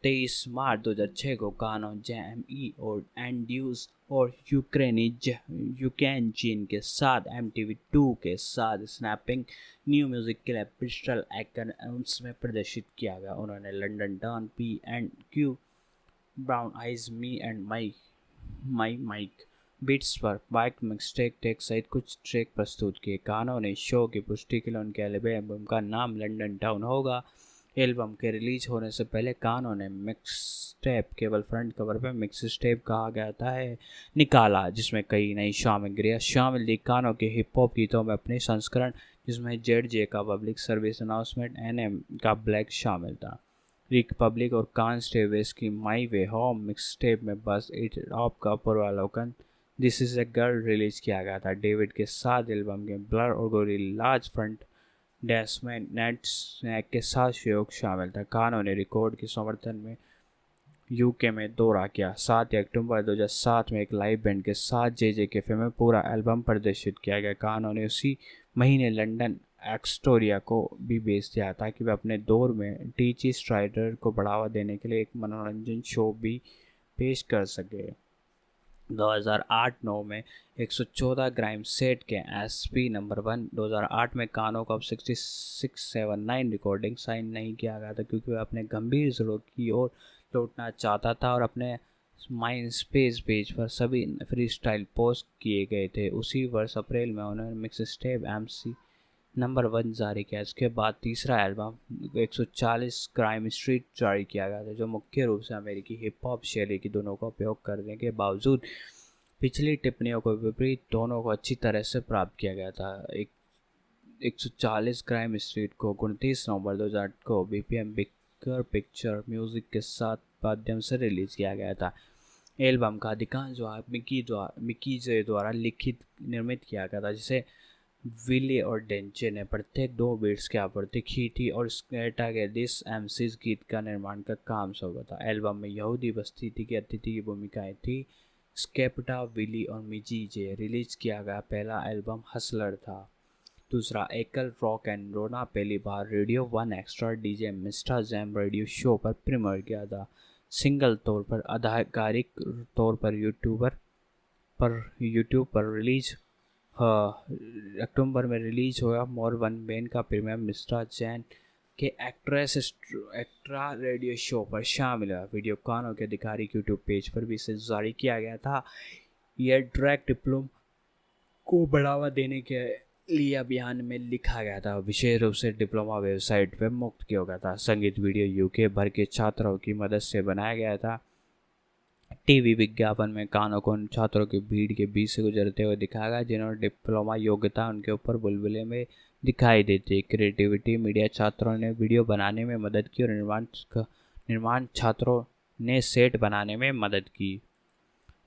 23 मार्च 2006 को कानो JME और एंड्यूज और यूक्रेन चीन के साथ MTV2 के साथ स्नैपिंग न्यू म्यूजिक के लिए पिस्टल एकाउंट्स में प्रदर्शित किया गया। उन्होंने London town P&Q brown eyes me and my mic beats पर बाइक मिक्सटेक टेक सहित कुछ ट्रैक प्रस्तुत किए। कानो ने शो की पुष्टि के लिए उनके एल्बम का नाम लंदन टाउन होगा। एल्बम के रिलीज होने से पहले कानो ने मिक्सटेप, केवल फ्रंट कवर पर मिक्सटेप कहा गया है, निकाला, जिसमें कई नई सामग्रियाँ शामिल थी। कानो के हिप हॉप गीतों में अपने संस्करण, जिसमें ZJ का पब्लिक सर्विस अनाउंसमेंट NM का ब्लैक शामिल था। रिपब्लिक और कॉन्स्टेवेस की माई वे होम मिक्सटेप में बस इट ऑप का पूर्वावलोकन this is a girl release किया गया था। डेविड के साथ एल्बम के ब्लर और गोरिल्लाज फ्रंट डैशमैन नेट्स के साथ सहयोग शामिल था। कानो ने रिकॉर्ड के समर्थन में यूके में दौरा किया। 7 अक्टूबर 2007 में एक लाइव बैंड के साथ JJ कैफे में पूरा एल्बम प्रदर्शित किया गया। कानो ने उसी महीने लंदन एक्सटोरिया को भी बेच दिया ताकि वे अपने दौर में टीची स्ट्राइडर को बढ़ावा देने के लिए एक मनोरंजन शो भी पेश कर सके। 2008-9 में 114 ग्राइम सेट के SP नंबर 1। 2008 में कानो को अब 6679 रिकॉर्डिंग साइन नहीं किया गया था, क्योंकि वह अपने गंभीर जरूरत की ओर लौटना चाहता था और अपने माइस्पेस पेज पर सभी फ्री स्टाइल पोस्ट किए गए थे। उसी वर्ष अप्रैल में उन्होंने मिक्सटेप MC नंबर 1 जारी किया। इसके बाद तीसरा एल्बम 140 क्राइम स्ट्रीट जारी किया गया था, जो मुख्य रूप से अमेरिकी हिप हॉप शैली की दोनों का उपयोग करने के बावजूद पिछली टिप्पणियों को विपरीत दोनों को अच्छी तरह से प्राप्त किया गया था। 140 क्राइम स्ट्रीट को 29 नवंबर 2008 को BPM बिगर पिक्चर म्यूजिक के साथ माध्यम से रिलीज किया गया था। एल्बम का अधिकांश भाग मिकी जे द्वारा लिखित निर्मित किया गया था, जिसे विली और डेंचे ने प्रत्येक 2 बीट्स की आपूर्ति की थी और स्केटा के दिस MCs गीत का निर्माण का काम सौंपा था। एल्बम में यहूदी बस्ती की अतिथि की भूमिकाएं थी। स्केप्टा, विली और मिकी जे रिलीज किया गया पहला एल्बम हसलर था। दूसरा एकल रॉक एंड रोना पहली बार radio 1 extra DJ Mister Jam radio show पर प्रीमियर किया था। सिंगल तौर पर आधिकारिक तौर पर यूट्यूब पर रिलीज अक्टूबर में रिलीज हुआ। मोर वन बैंड का प्रीमियर मिस्टर जैन के एक्ट्रा रेडियो शो पर शामिल हुआ। वीडियो कानो के आधिकारिक यूट्यूब पेज पर भी इसे जारी किया गया था। यह ट्रैक डिप्लोम को बढ़ावा देने के लिए अभियान में लिखा गया था, विशेष रूप से डिप्लोमा वेबसाइट पर मुफ्त किया गया था। संगीत वीडियो UK भर के छात्रों की मदद से बनाया गया था। टीवी विज्ञापन में कानों को उन छात्रों की भीड़ के बीच से गुजरते हुए दिखाया गया जिन्होंने डिप्लोमा योग्यता उनके ऊपर बुलबुले में दिखाई देती। क्रिएटिविटी मीडिया छात्रों ने वीडियो बनाने में मदद की और निर्माण छात्रों ने सेट बनाने में मदद की।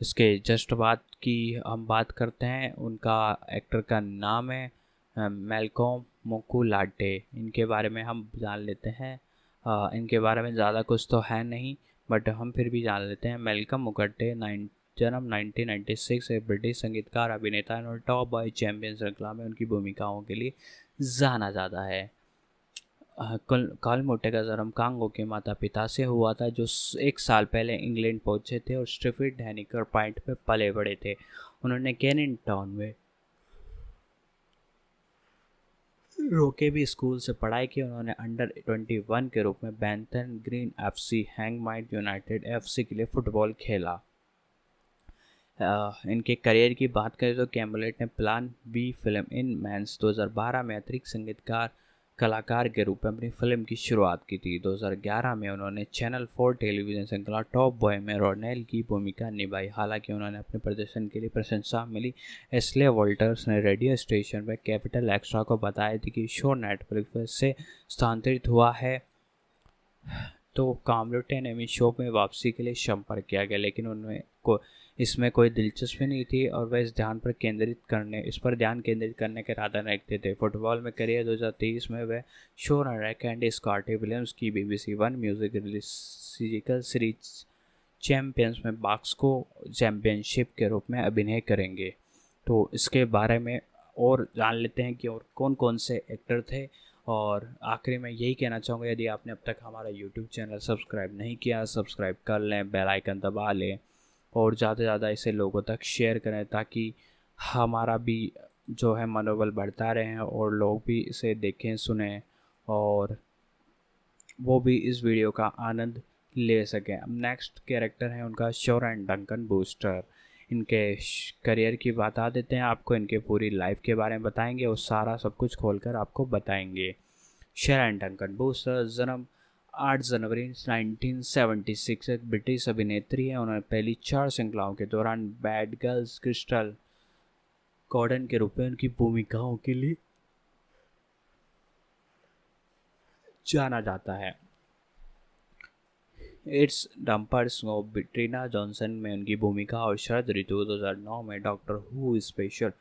इसके जस्ट बाद की हम बात करते हैं, उनका एक्टर का नाम है मैल्कॉम मुकुलाटे। इनके बारे में हम जान लेते हैं। इनके बारे में ज़्यादा कुछ तो है नहीं, बट हम फिर भी जान लेते हैं। मैल्कम मुकुलाटे जन्म 1996 एक ब्रिटिश संगीतकार अभिनेता और टॉप बॉय चैंपियन श्रृंखला में उनकी भूमिकाओं के लिए जाना जाता है। कालमोटे का जन्म कांगो के माता पिता से हुआ था जो एक साल पहले इंग्लैंड पहुंचे थे और स्ट्रिफिड हैनिकर पॉइंट पे पले बड़े थे। उन्होंने कैनिंग टाउन में रोके भी स्कूल से पढ़ाई की। उन्होंने अंडर 21 के रूप में बैंथन ग्रीन एफसी हैंगमाइट यूनाइटेड एफसी के लिए फुटबॉल खेला। इनके करियर की बात करें तो कैम्बलेट ने Plan B film Ill Manors 2012 में अतिरिक्त संगीतकार कलाकार के रूप में अपनी फिल्म की शुरुआत की थी। 2011 में उन्होंने चैनल 4 टेलीविजन श्रृंखला टॉप बॉय में रोनेल की भूमिका निभाई। हालांकि उन्होंने अपने प्रदर्शन के लिए प्रशंसा मिली। एस्ले वॉल्टर्स ने रेडियो स्टेशन पर कैपिटल एक्स्ट्रा को बताया थी कि शो नेटफ्लिक्स से स्थानांतरित हुआ है, तो कामलोटे ने भी शो में वापसी के लिए संपर्क किया गया, लेकिन उनमें इसमें कोई दिलचस्पी नहीं थी और वह इस पर ध्यान केंद्रित करने के इरादा रखते थे। फुटबॉल में करियर 2023 में वह show runner Candy Scotty Williams की BBC one music musical series champions में बॉक्सको चैंपियनशिप के रूप में अभिनय करेंगे। तो इसके बारे में और जान लेते हैं कि और कौन कौन से एक्टर थे। और आखिरी में यही कहना चाहूँगा, यदि आपने अब तक हमारा YouTube चैनल सब्सक्राइब नहीं किया, सब्सक्राइब कर लें, बेल आइकन दबा लें और ज़्यादा से ज़्यादा इसे लोगों तक शेयर करें ताकि हमारा भी जो है मनोबल बढ़ता रहे और लोग भी इसे देखें सुनें और वो भी इस वीडियो का आनंद ले सकें। अब नेक्स्ट कैरेक्टर है उनका शोरन डंकन बूस्टर। इनके करियर की बता देते हैं आपको, इनके पूरी लाइफ के बारे में बताएंगे और सारा सब कुछ खोलकर आपको बताएंगे। शोरन डंकन बूस्टर जन्म 8 जनवरी 1976 एक ब्रिटिश अभिनेत्री है। उन्होंने पहली 4 श्रृंखलाओं के दौरान बैड गर्ल्स क्रिस्टल गॉर्डन के रूप में उनकी भूमिकाओं के लिए जाना जाता है। It's dumpers of Trina Johnson में उनकी भूमिका और शरद ऋतु 2009 में doctor who special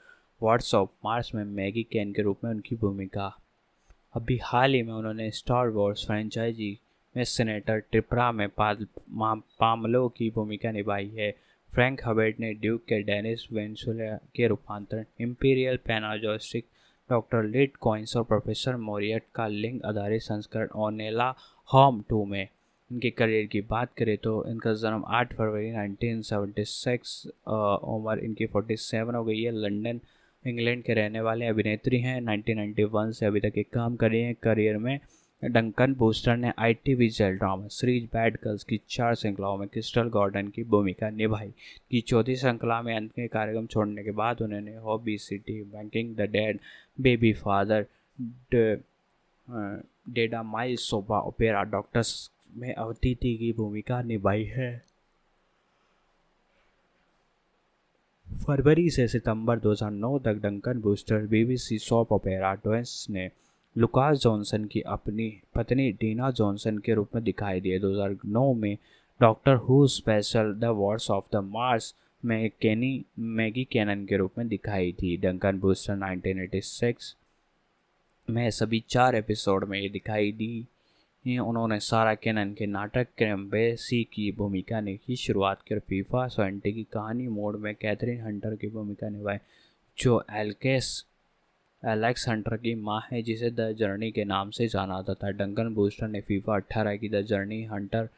wars of Mars में मैगी कैन के रूप में उनकी भूमिका। अभी हाल ही में उन्होंने स्टार वॉर्स फ्रेंचाइजी में सीनेटर ट्रिपरा में पामलो की भूमिका निभाई है। फ्रैंक हबर्ट ने ड्यूक के डेनिस वेंसुला के रूपांतरण इंपीरियल पेनाजोस्टिक डॉक्टर लिड कॉइंस और प्रोफेसर मोरियट का लिंग आधारित संस्करण ओनेला होम 2 में। इनके करियर की बात करें तो इनका जन्म 8 फरवरी 1976, उम्र इनकी 47 हो गई है। लंदन इंग्लैंड के रहने वाले अभिनेत्री हैं। 1991 से अभी तक एक काम कर रही हैं। करियर में डंकन बूस्टर ने ITV jail drama series bad girls की 4 श्रृंखलाओं में क्रिस्टल गॉर्डन की भूमिका निभाई। की 4थी श्रृंखला में अंत में कार्यक्रम छोड़ने के बाद उन्होंने Holby City, waking the dead, baby father, daytime soap opera doctors में अतिथि की भूमिका निभाई है। फरवरी से सितंबर 2009 तक Duncan Booster BBC soap opera डॉन्स ने लुकास जॉनसन की अपनी पत्नी डीना जॉनसन के रूप में दिखाई दिए। 2009 में doctor who special the Wars of the Mars में मैगी कैनन के रूप में दिखाई थी। डंकन बूस्टर 1986 में सभी 4 एपिसोड में ये दिखाई दी। उन्होंने सारा कैनन के नाटक क्रैम्बेसी की भूमिका ने की शुरुआत की और फीफा 20 की कहानी मोड में कैथरीन हंटर की भूमिका निभाई, जो एलेक्स हंटर की मां है जिसे द जर्नी के नाम से जाना जाता था। डंकन बूस्टर ने फीफा 18 की द जर्नी हंटर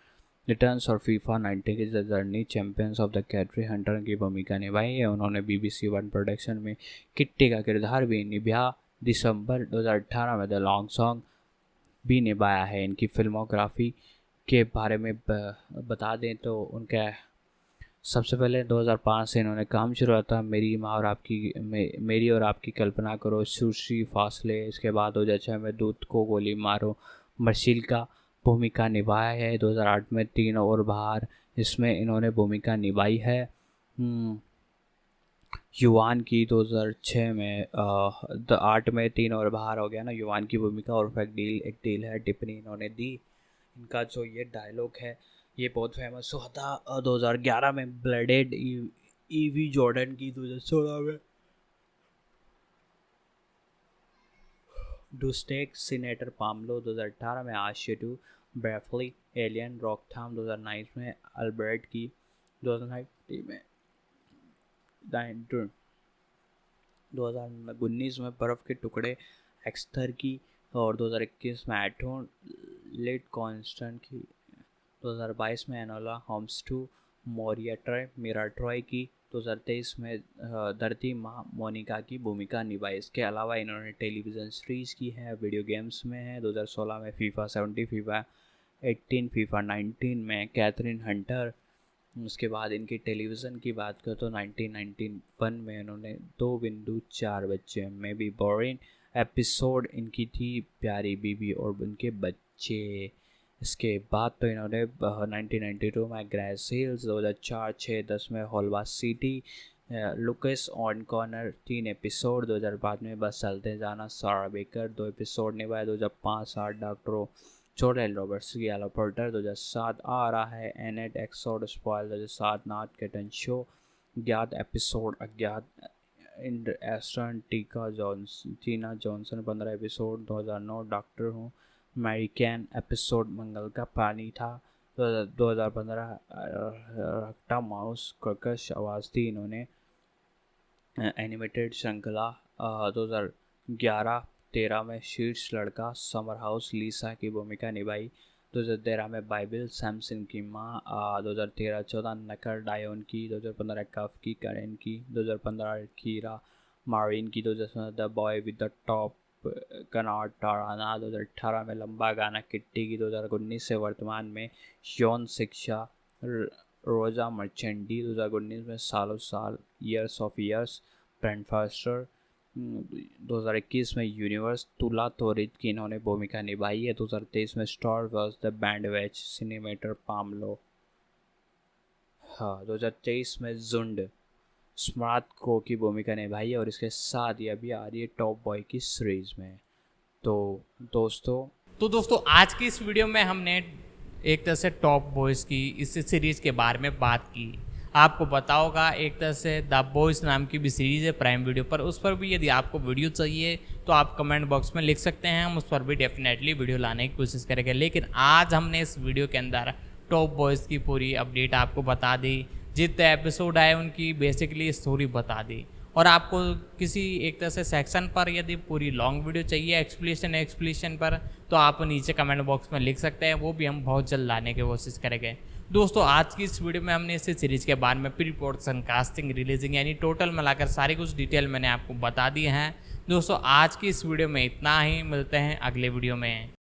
रिटर्न्स और फीफा 19 की the journey champions of the Catherine Hunter की भूमिका निभाई है। उन्होंने BBC वन प्रोडक्शन में किट्टी का किरदार भी निभाया। दिसंबर 2018 में द लॉन्ग सॉन्ग भी निभाया है। इनकी फिल्मोग्राफी के बारे में बता दें तो उनका सबसे पहले 2005 से इन्होंने काम शुरू किया था मेरी और आपकी कल्पना करो, सुशी फासले। इसके बाद 2006 में दूत को गोली मारो मर्सिल का भूमिका निभाया है। 2008 में 3 और बाहर इसमें इन्होंने भूमिका निभाई है। युवान की 2006 में 8 में 3 और बाहर हो गया ना युवान की भूमिका, और एक डील है टिप्पणी इन्होंने दी। इनका जो ये डायलॉग है ये बहुत फेमस हुआ था 2011 में ब्लडेड ईवी जॉर्डन की 2016 में डुस्टेक सीनेटर पामलो 2018 में आशियू ब्रेफली एलियन रॉकथाम 2009 में अल्बर्ट की 2019 में 2019 में बर्फ़ के टुकड़े एक्स्थर की, और 2021 में एटोन लिट कॉन्स्टेंट की, 2022 में एनोला होम्स 2 मीरा ट्रॉय की, 2023 में धरती माँ मोनिका की भूमिका निभाई। इसके अलावा इन्होंने टेलीविज़न सीरीज़ की है, वीडियो गेम्स में है। 2016 में फीफा 70, फीफा 18, फीफा 19 में कैथरीन हंटर। उसके बाद इनकी टेलीविज़न की बात करें तो 1991 में इन्होंने 2.4 बच्चे में भी बोरिंग एपिसोड इनकी थी प्यारी बीबी और उनके बच्चे। इसके बाद तो इन्होंने 1992 में ग्रेस हिल्स, 2004, 6, 10 में होलवा City, Lucas on corner 3 episode, 2005 में बस चलते जाना सारा बेकर 2 एपिसोड निभाए, 2005 8 डॉक्टरों जोरेल रॉबर्ट्स की एलो पोर्टर, 2007 आ रहा है एनेट एक्सोड स्पॉइल, 2007 नाट कैटन शो, ज्ञात एपिसोड अज्ञात इंड एस्टर्न टीना जॉनसन 15 एपिसोड, 2009 डॉक्टर हूँ अमेरिकन एपिसोड मंगल का पानी था, 2015 रक्टा माउस कर्कश आवाज़ थी इन्होंने एनिमेटेड श्रृंखला, 2011-13 में शीर्ष लड़का समर हाउस लीसा की भूमिका निभाई, 2013 में बाइबिल सैमसन की माँ, 2013-14 नकर डायोन की, 2015 कफ की करेन की, 2015 कीरा मारिन की, 2015 the boy with the top knot टाराना, 2018 में लंबा गाना किट्टी की, 2019 से वर्तमान में यौन शिक्षा रोजा मर्चेंडी, 2019 में सालों साल ईयर्स ऑफ ईयर्स ब्रेंडफास्टर, 2021 में यूनिवर्स तुला तोरित की इन्होंने भूमिका निभाई है, 2023 में Star Wars the Bad Batch सिनेमेटर पामलो, हाँ 2023 में जुंड स्मार्ट को की भूमिका निभाई है, और इसके साथ ही अभी आ रही है टॉप बॉय की सीरीज में। तो दोस्तों आज की इस वीडियो में हमने एक तरह से टॉप बॉयज़ की इस सीरीज़ के बारे में बात की। आपको पता होगा एक तरह से द बॉयज़ नाम की भी सीरीज़ है प्राइम वीडियो पर, उस पर भी यदि आपको वीडियो चाहिए तो आप कमेंट बॉक्स में लिख सकते हैं, हम उस पर भी डेफिनेटली वीडियो लाने की कोशिश करेंगे। लेकिन आज हमने इस वीडियो के अंदर टॉप बॉयज़ की पूरी अपडेट आपको बता दी, जितने एपिसोड आए उनकी बेसिकली स्टोरी बता दी, और आपको किसी एक तरह से सेक्शन पर यदि पूरी लॉन्ग वीडियो चाहिए एक्सप्लेनेशन पर तो आप नीचे कमेंट बॉक्स में लिख सकते हैं, वो भी हम बहुत जल्द लाने की कोशिश करेंगे। दोस्तों आज की इस वीडियो में हमने इस सीरीज़ के बारे में प्री प्रोडक्शन, कास्टिंग, रिलीजिंग यानी टोटल मिलाकर सारी कुछ डिटेल मैंने आपको बता दी हैं। दोस्तों आज की इस वीडियो में इतना ही, मिलते हैं अगले वीडियो में।